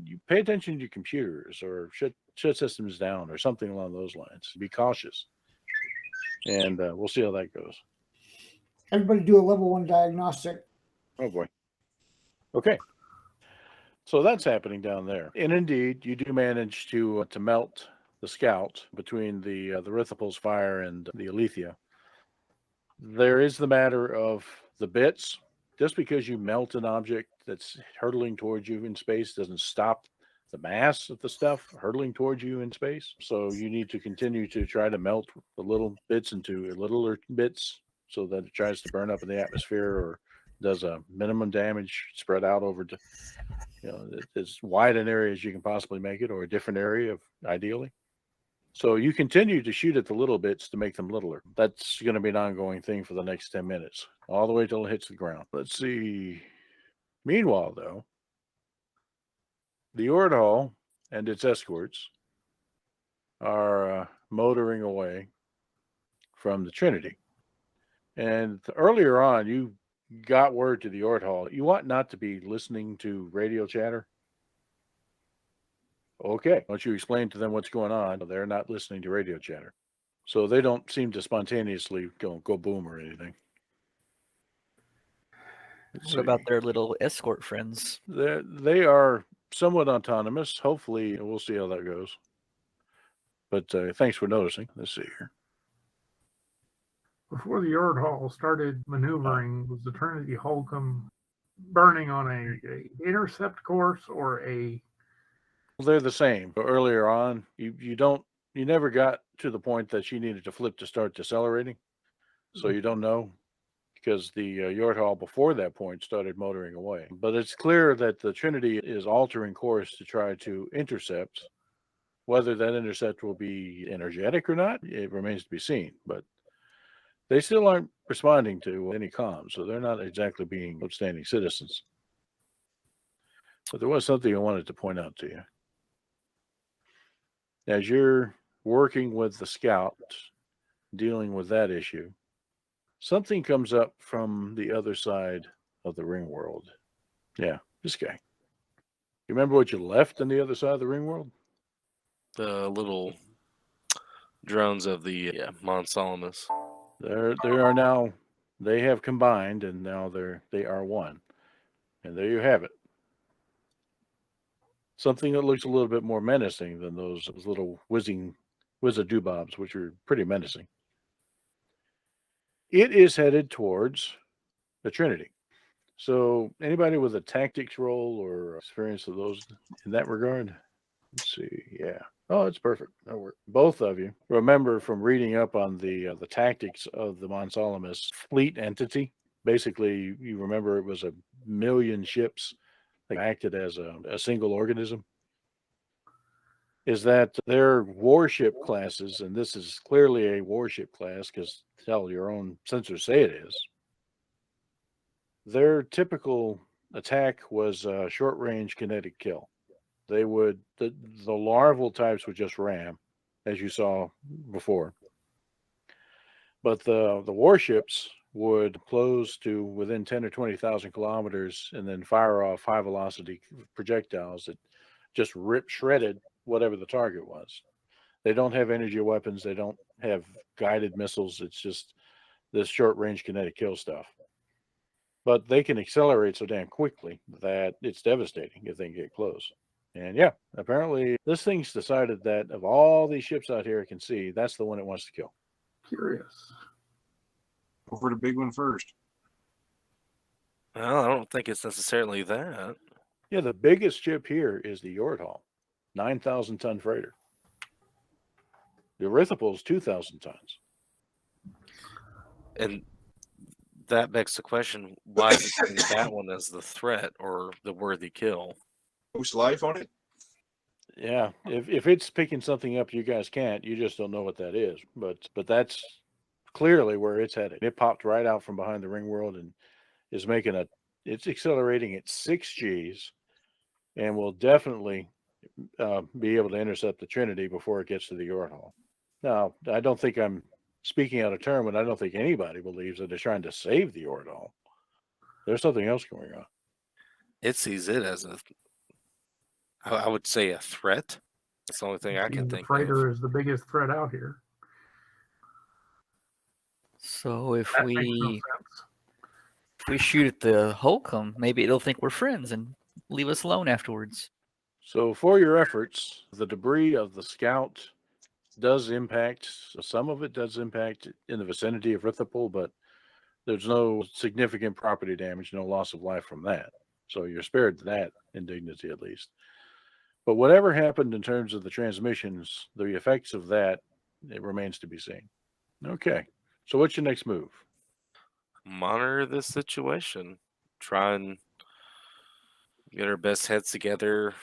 you pay attention to your computers, or shut systems down, or something along those lines. Be cautious, and we'll see how that goes. Everybody do a level 1 diagnostic. Oh boy. Okay. So that's happening down there, and indeed, you do manage to melt the scout between the Rithipol's fire and the Eliethia. There is the matter of the bits. Just because you melt an object that's hurtling towards you in space doesn't stop the mass of the stuff hurtling towards you in space. So you need to continue to try to melt the little bits into littler bits so that it tries to burn up in the atmosphere or does a minimum damage spread out over as wide an area as you can possibly make it, or a different area ideally. So you continue to shoot at the little bits to make them littler. That's going to be an ongoing thing for the next 10 minutes, all the way till it hits the ground. Let's see. Meanwhile, though, the Ordhall and its escorts are motoring away from the Trinity. And earlier on, you got word to the Ordhall. You ought not to be listening to radio chatter. Okay. Once you explain to them what's going on, they're not listening to radio chatter. So they don't seem to spontaneously go boom or anything. What about their little escort friends? They are somewhat autonomous. Hopefully, we'll see how that goes. But thanks for noticing. Let's see here. Before the yard hall started maneuvering, was the Trinity Holcomb burning on a intercept course or a? They're the same. But earlier on, you never got to the point that she needed to flip to start decelerating, so you don't know, because the yard hall before that point started motoring away. But it's clear that the Trinity is altering course to try to intercept. Whether that intercept will be energetic or not, it remains to be seen. But they still aren't responding to any comms, so they're not exactly being outstanding citizens. But there was something I wanted to point out to you. As you're working with the scout, dealing with that issue, something comes up from the other side of the ring world. Yeah, this guy. You remember what you left on the other side of the ring world? The little drones of the Mont Salamis. There are now, they have combined, and now they are one. And there you have it. Something that looks a little bit more menacing than those little whiz-a-doobobs, which are pretty menacing. It is headed towards the Trinity. So anybody with a tactics roll or experience of those in that regard? Let's see. Yeah. Oh, it's perfect. That'll work. Both of you remember from reading up on the tactics of the Mont Salamis fleet entity. Basically, you remember it was 1 million ships that acted as a single organism. Is that their warship classes, and this is clearly a warship class because hell, your own sensors say it is. Their typical attack was short-range kinetic kill. They would the larval types would just ram, as you saw before. But the warships would close to within 10 or 20,000 kilometers and then fire off high-velocity projectiles that just shredded whatever the target was. They don't have energy weapons. They don't have guided missiles. It's just this short-range kinetic kill stuff. But they can accelerate so damn quickly that it's devastating if they can get close. And yeah, apparently this thing's decided that of all these ships out here it can see, that's the one it wants to kill. Curious. Go for the big one first. Well, I don't think it's necessarily that. Yeah, the biggest ship here is the Yordhall, 9,000-ton freighter. The Erythipal is 2,000 tons. And that begs the question, why is it that one as the threat or the worthy kill? Post life on it? Yeah, if it's picking something up you guys can't, you just don't know what that is. But that's clearly where it's headed. It popped right out from behind the ring world and is it's accelerating at 6 Gs and will definitely be able to intercept the Trinity before it gets to the Yordhall. Now, I don't think I'm speaking out of turn, but I don't think anybody believes that they're trying to save the Yordhall. There's something else going on. It sees it as I would say a threat. That's the only thing I can The think freighter of. is the biggest threat out here. So if That makes no we sense. shoot at the Holcomb, maybe it'll think we're friends and leave us alone afterwards. So for your efforts, the debris of the Scout does impact, some of it does impact in the vicinity of Rithipal, but there's no significant property damage, no loss of life from that. So you're spared that indignity at least. But whatever happened in terms of the transmissions, the effects of that, it remains to be seen. Okay. So what's your next move? Monitor this situation. Try and get our best heads together.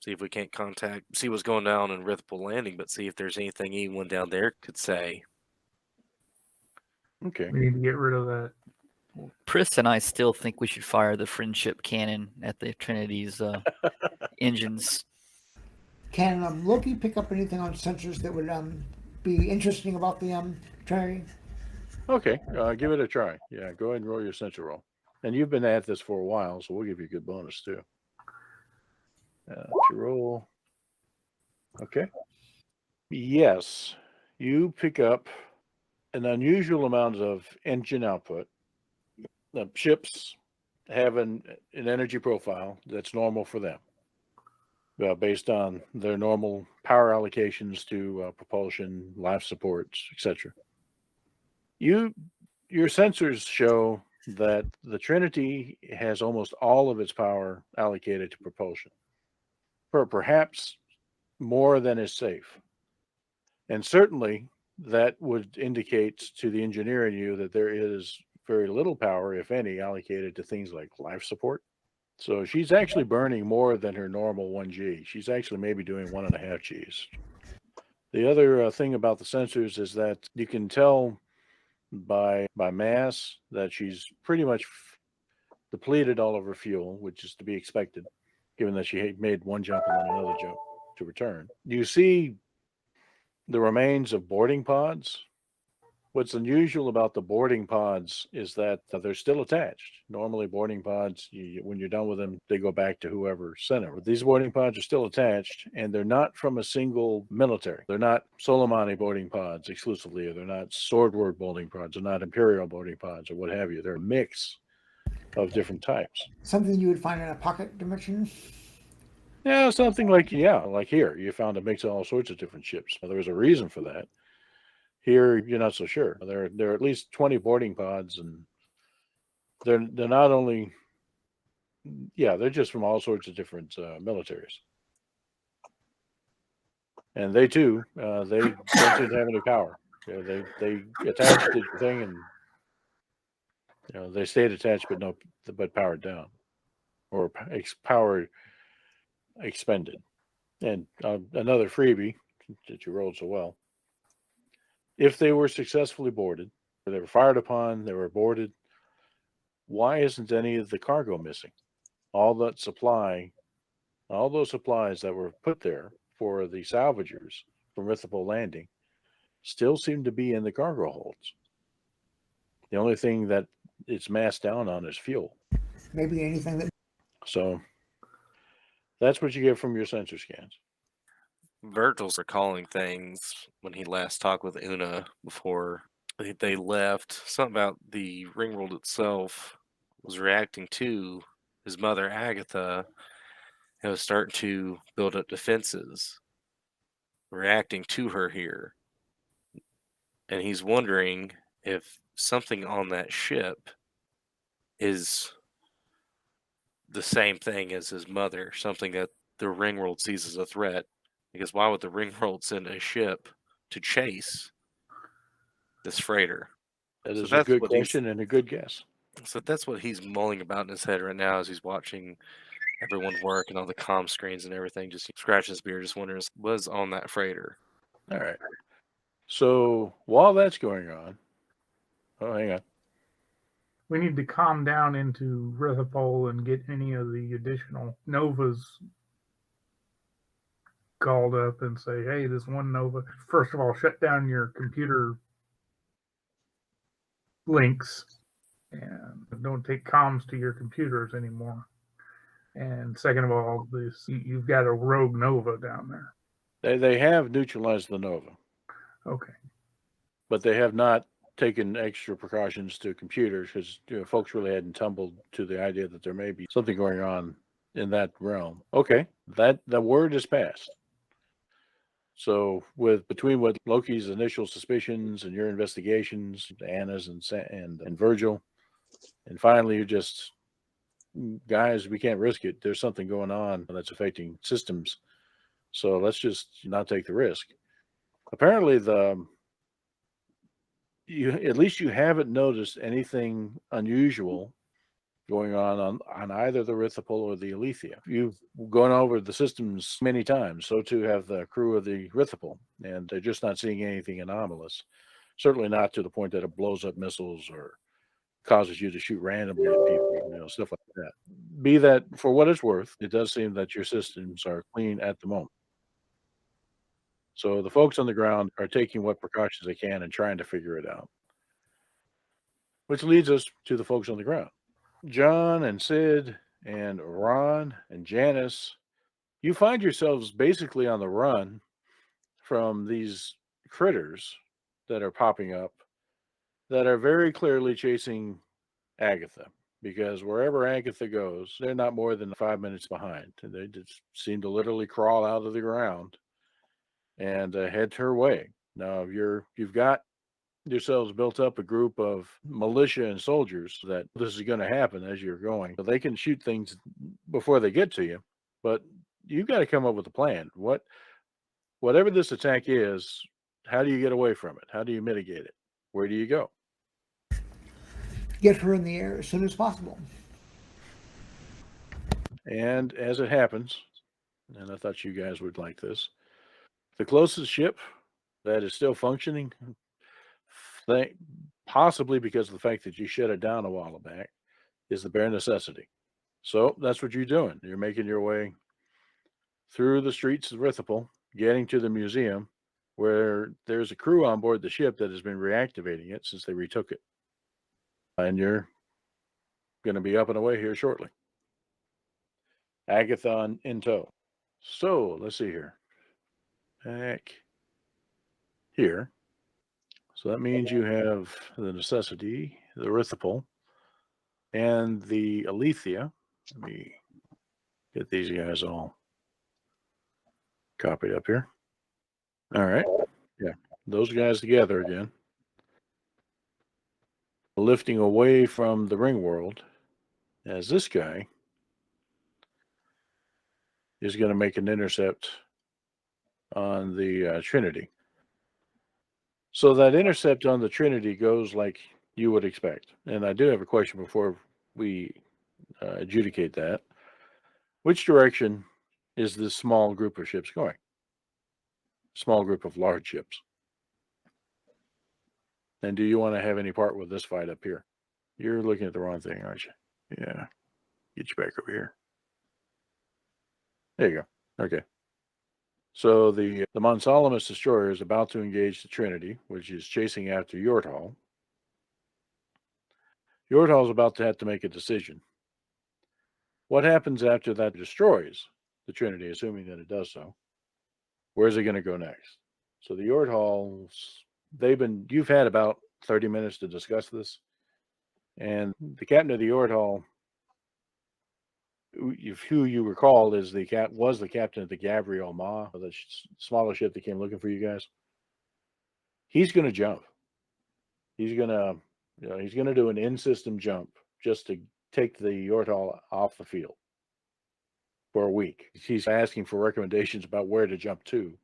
See if we can't see what's going down in Rithipal Landing, but see if there's anything anyone down there could say. Okay. We need to get rid of that. Pris and I still think we should fire the friendship cannon at the Trinity's engines. Can Loki pick up anything on sensors that would be interesting about the Trinity? Okay. Give it a try. Yeah, go ahead and roll your sensor roll. And you've been at this for a while, so we'll give you a good bonus too. To roll. Okay. Yes, you pick up an unusual amount of engine output. The ships have an energy profile that's normal for them. based on their normal power allocations to propulsion, life supports, etc. Your sensors show that the Trinity has almost all of its power allocated to propulsion, for perhaps more than is safe. And certainly that would indicate to the engineer in you that there is very little power, if any, allocated to things like life support. So she's actually burning more than her normal 1G. She's actually maybe doing 1.5 Gs. The other thing about the sensors is that you can tell by mass that she's pretty much depleted all of her fuel, which is to be expected, given that she made one jump and then another jump to return. You see the remains of boarding pods. What's unusual about the boarding pods is that they're still attached. Normally, boarding pods, when you're done with them, they go back to whoever sent them. But these boarding pods are still attached, and they're not from a single military. They're not Soleimani boarding pods exclusively, or they're not Swordward boarding pods, or not Imperial boarding pods, or what have you. They're a mix of different types. Something you would find in a pocket dimension? Yeah, something like here. You found a mix of all sorts of different ships. There was a reason for that. Here, you're not so sure. There are at least 20 boarding pods, and they're not only, they're just from all sorts of different militaries. And they too, they don't seem to have any power. They attached to the thing, and they stayed attached, but powered down, or power expended. And another freebie that you rolled so well. If they were successfully boarded, or they were fired upon, they were boarded, why isn't any of the cargo missing? All those supplies that were put there for the salvagers from Rithipol landing still seem to be in the cargo holds. The only thing that it's massed down on is fuel. Maybe anything that. So that's what you get from your sensor scans. Virgil's recalling things when he last talked with Una before they left. Something about the ring world itself was reacting to his mother, Agatha, and was starting to build up defenses, reacting to her here. And he's wondering if something on that ship is the same thing as his mother, something that the ring world sees as a threat. Because why would the ring world send a ship to chase this freighter? That is a good question and a good guess. So that's what he's mulling about in his head right now as he's watching everyone work and all the comm screens and everything, just scratching his beard, just wondering what was on that freighter. All right. So while that's going on, hang on. We need to calm down into Rithipol and get any of the additional Novas called up and say, hey, this one Nova, first of all, shut down your computer links and don't take comms to your computers anymore. And second of all, you've got a rogue Nova down there. They have neutralized the Nova. Okay. But they have not taken extra precautions to computers because folks really hadn't tumbled to the idea that there may be something going on in that realm. Okay, the word is passed. So between what Loki's initial suspicions and your investigations, Anna's and Virgil, and finally you just, guys, we can't risk it. There's something going on that's affecting systems. So let's just not take the risk. Apparently at least you haven't noticed anything unusual going on either the Rithipol or the Eliethia. You've gone over the systems many times. So too have the crew of the Rithipol, and they're just not seeing anything anomalous. Certainly not to the point that it blows up missiles or causes you to shoot randomly at people, stuff like that. Be that for what it's worth, it does seem that your systems are clean at the moment. So the folks on the ground are taking what precautions they can and trying to figure it out. Which leads us to the folks on the ground. John and Sid and Ron and Janice, you find yourselves basically on the run from these critters that are popping up that are very clearly chasing Agatha. because wherever Agatha goes, they're not more than 5 minutes behind. They just seem to literally crawl out of the ground and head her way. Now, if you've got yourselves built up a group of militia and soldiers that this is going to happen as you're going, so they can shoot things before they get to you, but you've got to come up with a plan. Whatever this attack is, how do you get away from it? How do you mitigate it? Where do you go? Get her in the air as soon as possible. And as it happens, and I thought you guys would like this, the closest ship that is still functioning, possibly because of the fact that you shut it down a while back, is the Bare Necessity. So that's what you're doing. You're making your way through the streets of Rithipal, getting to the museum, where there's a crew on board the ship that has been reactivating it since they retook it. And you're going to be up and away here shortly. Agatha in tow. So let's see here. Back here. So that means you have the Necessity, the Rithipal, and the Eliethia. Let me get these guys all copied up here. All right. Yeah. Those guys together again. Lifting away from the ring world, as this guy is going to make an intercept on the Trinity. So that intercept on the Trinity goes like you would expect. And I do have a question before we adjudicate that. Which direction is this small group of ships going? Small group of large ships. And do you want to have any part with this fight up here? You're looking at the wrong thing, aren't you? Yeah. Get you back over here. There you go. Okay. So the Monsalamus destroyer is about to engage the Trinity, which is chasing after Yorthal. Yorthal is about to have to make a decision. What happens after that destroys the Trinity, assuming that it does so? Where's it going to go next? So the Yorthals, you've had about 30 minutes to discuss this. And the captain of the Yorthal, who you recall was the captain of the Gabriel Ma, the smaller ship that came looking for you guys. He's going to jump. He's going to do an in-system jump just to take the Yorthal off the field for a week. He's asking for recommendations about where to jump to.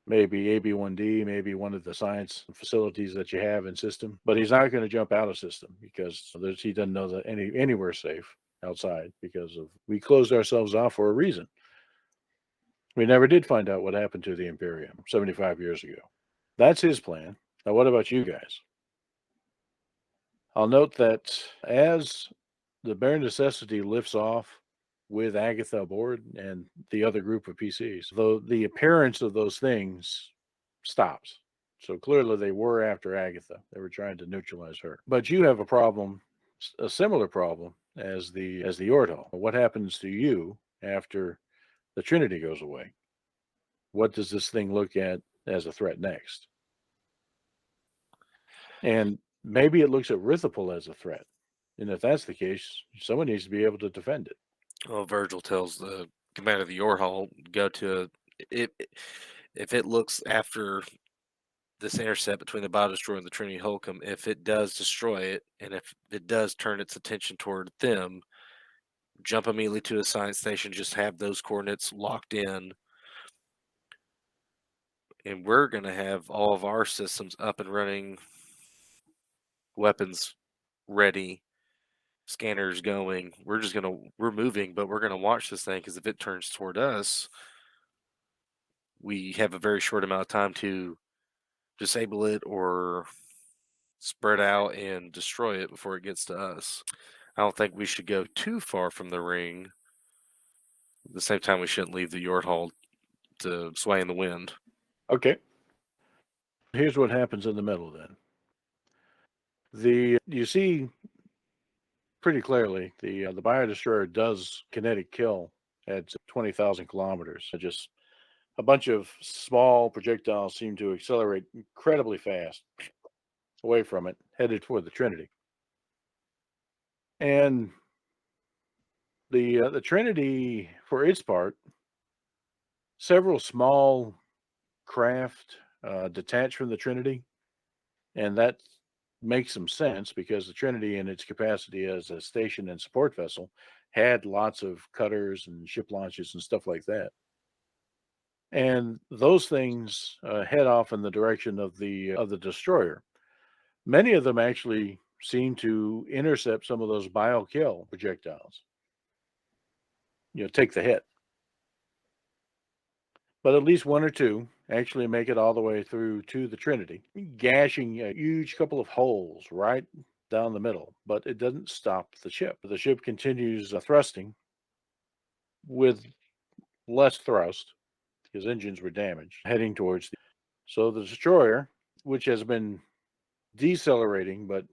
Maybe AB1D, maybe one of the science facilities that you have in system. But he's not going to jump out of system because he doesn't know that anywhere safe outside, because we closed ourselves off for a reason. We never did find out what happened to the Imperium 75 years ago. That's his plan. Now, what about you guys? I'll note that as the Bare Necessity lifts off with Agatha aboard and the other group of PCs, though the appearance of those things stops. So clearly they were after Agatha. They were trying to neutralize her. But you have a similar problem as the Yorthal. What happens to you after the Trinity goes away? What does this thing look at as a threat next? And maybe it looks at Rithipal as a threat. And if that's the case, someone needs to be able to defend it. Well, Virgil tells the commander of the Yorthal, go to it. If it looks after this intercept between the Biodestroyer and the Trinity Holcomb, if it does destroy it, and if it does turn its attention toward them, jump immediately to a science station, just have those coordinates locked in, and we're going to have all of our systems up and running, weapons ready, scanners going. We're moving, but we're going to watch this thing, because if it turns toward us, we have a very short amount of time to disable it or spread out and destroy it before it gets to us. I don't think we should go too far from the ring. At the same time, we shouldn't leave the Yorthal to sway in the wind. Okay. Here's what happens in the middle then. You see pretty clearly the Biodestroyer does kinetic kill at 20,000 kilometers. Just a bunch of small projectiles seem to accelerate incredibly fast away from it, headed toward the Trinity. And the Trinity, for its part, several small craft detached from the Trinity, and that makes some sense because the Trinity, in its capacity as a station and support vessel, had lots of cutters and ship launches and stuff like that. And those things head off in the direction of the destroyer. Many of them actually seem to intercept some of those biokill projectiles. Take the hit. But at least one or two actually make it all the way through to the Trinity, gashing a huge couple of holes right down the middle. But it doesn't stop the ship. The ship continues thrusting with less thrust because engines were damaged, heading towards so the destroyer, which has been decelerating, but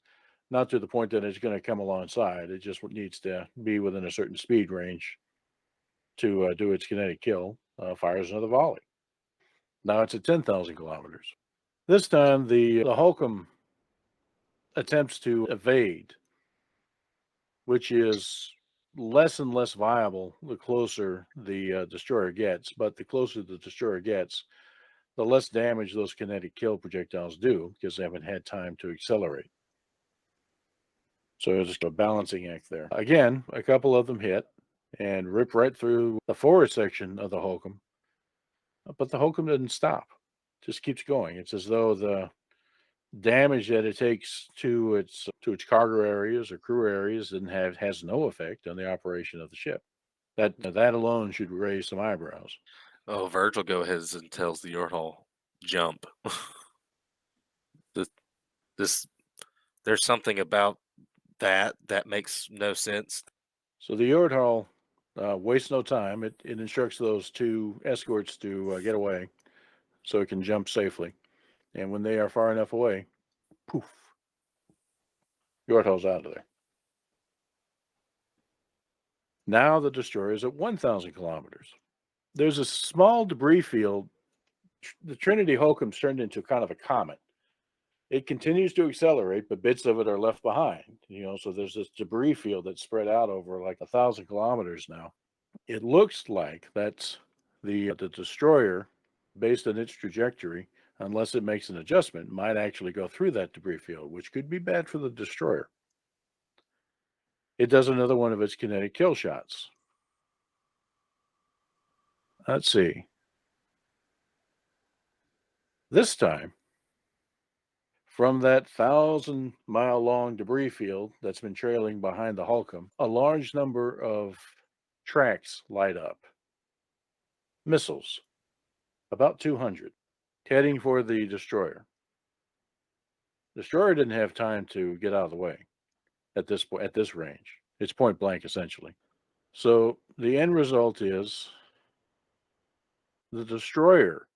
not to the point that it's going to come alongside. It just needs to be within a certain speed range to do its kinetic kill. Fires another volley. Now it's at 10,000 kilometers. This time the Holcomb attempts to evade, which is less and less viable the closer the destroyer gets. But the closer the destroyer gets, the less damage those kinetic kill projectiles do because they haven't had time to accelerate. So it's just a balancing act there. Again, a couple of them hit and rip right through the forward section of the Holcomb. But the Holcomb doesn't stop. It just keeps going. It's as though the damage that it takes to its cargo areas or crew areas has no effect on the operation of the ship. That alone should raise some eyebrows. Oh, Virgil go ahead and tells the Yorhall, jump. There's something about that makes no sense. So the Yorhall wastes no time. It instructs those two escorts to get away so it can jump safely. And when they are far enough away, poof, Yorhall's out of there. Now the destroyer is at 1,000 kilometers. There's a small debris field. The Trinity Holcomb's turned into kind of a comet. It continues to accelerate, but bits of it are left behind. So there's this debris field that's spread out over like 1,000 kilometers now. It looks like that's the destroyer, based on its trajectory, unless it makes an adjustment, might actually go through that debris field, which could be bad for the destroyer. It does another one of its kinetic kill shots. Let's see. This time, from that 1,000-mile-long debris field that's been trailing behind the Holcomb, a large number of tracks light up. Missiles, about 200, heading for the destroyer. The destroyer didn't have time to get out of the way at this range. It's point blank, essentially. So the end result is the destroyer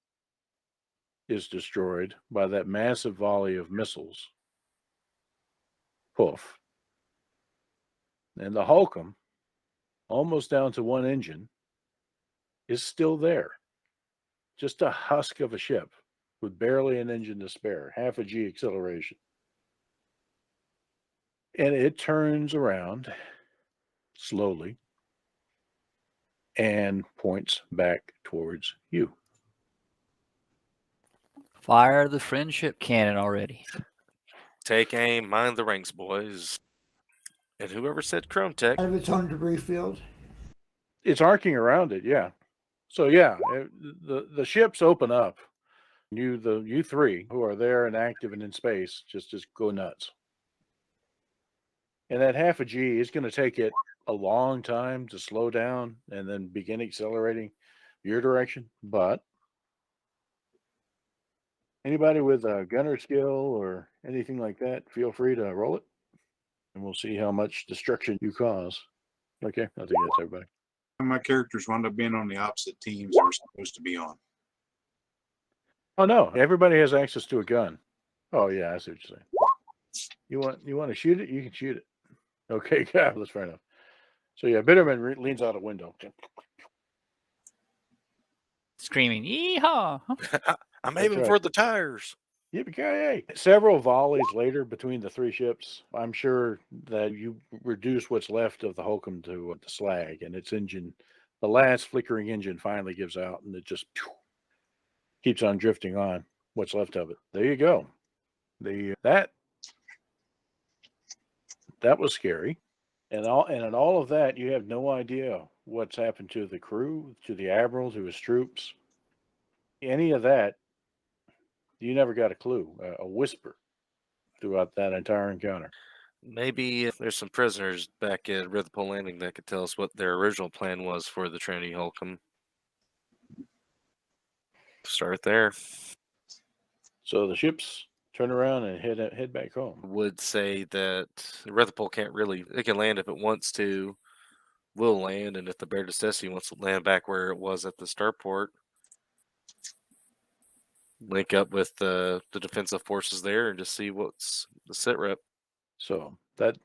is destroyed by that massive volley of missiles. Poof. And the Holcomb, almost down to one engine, is still there. Just a husk of a ship with barely an engine to spare, half a G acceleration. And it turns around slowly and points back towards you. Fire the friendship cannon already. Take aim, mind the ranks, boys. And whoever said Chrome Tech. Out of its own debris field. It's arcing around it, yeah. So yeah, the ships open up. You three who are there and active and in space just go nuts. And that half a G is going to take it a long time to slow down and then begin accelerating your direction. But anybody with a gunner skill or anything like that, feel free to roll it. And we'll see how much destruction you cause. Okay, I think that's everybody. My characters wound up being on the opposite teams they were supposed to be on. Oh no, everybody has access to a gun. Oh yeah, I see what you're saying. You want to shoot it? You can shoot it. Okay, yeah, that's fair enough. So yeah, Bitterman leans out a window. Screaming, yeehaw! I'm aiming right. for the tires. Yippee-ki-yay. Several volleys later between the three ships, I'm sure that you reduce what's left of the Holcomb to slag, and its engine, the last flickering engine finally gives out, and it just keeps on drifting on, what's left of it. There you go. That was scary. And in all of that, you have no idea what's happened to the crew, to the admiral, to his troops. Any of that, you never got a clue, a whisper throughout that entire encounter. Maybe there's some prisoners back at Rithpole Landing that could tell us what their original plan was for the Trinity Holcomb. Start there. So the ships turn around and head back home. Would say that Rithpole can't really, it can land if it wants to, will land, and if the Bear Necessity wants to land back where it was at the starport, link up with the defensive forces there and just see what's the sit rep. So that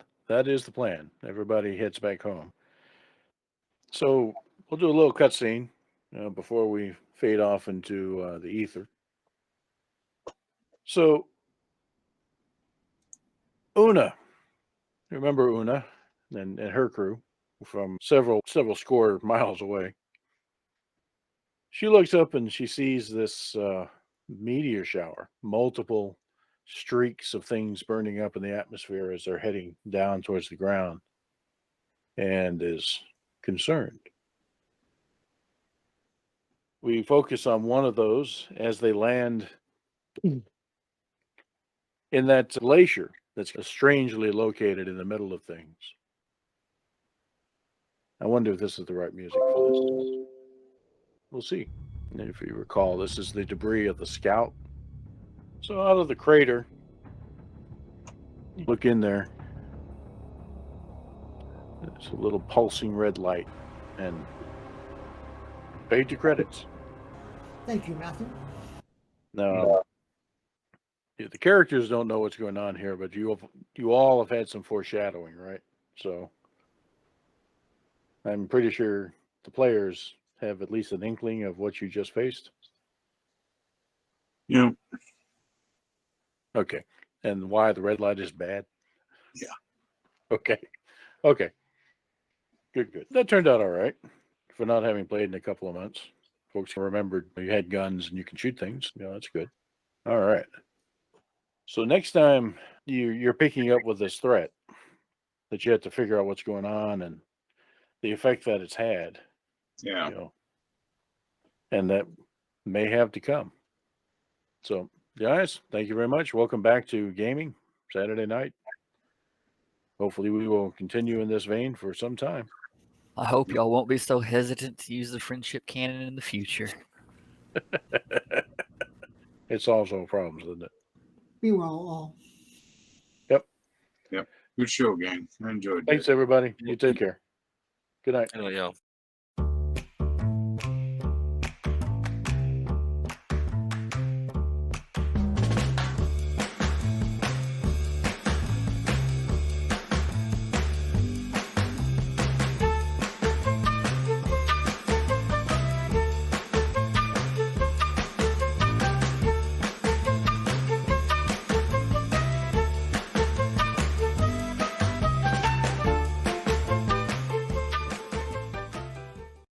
is the plan. Everybody heads back home. So we'll do a little cutscene before we fade off into the ether. So Una, remember Una and her crew from several score miles away. She looks up and she sees this meteor shower, multiple streaks of things burning up in the atmosphere as they're heading down towards the ground, and is concerned. We focus on one of those as they land in that glacier that's strangely located in the middle of things. I wonder if this is the right music for this. We'll see. And if you recall, this is the debris of the Scout. So out of the crater, look in there. There's a little pulsing red light, and fade to credits. Thank you, Matthew. Now, the characters don't know what's going on here, but you all have had some foreshadowing, right? So I'm pretty sure the players have at least an inkling of what you just faced. Yeah. Okay. And why the red light is bad? Yeah. Okay. Good. That turned out all right for not having played in a couple of months. Folks remembered you had guns and you can shoot things. Yeah, that's good. All right. So next time you're picking up with this threat that you have to figure out what's going on and the effect that it's had. Yeah. And that may have to come. So, guys, thank you very much. Welcome back to Gaming Saturday night. Hopefully we will continue in this vein for some time. I hope y'all won't be so hesitant to use the friendship cannon in the future. It solves all problems, doesn't it? Be well all. Yep. Good show, gang. I enjoyed it. Thanks, everybody. You take care. Good night. I know, y'all.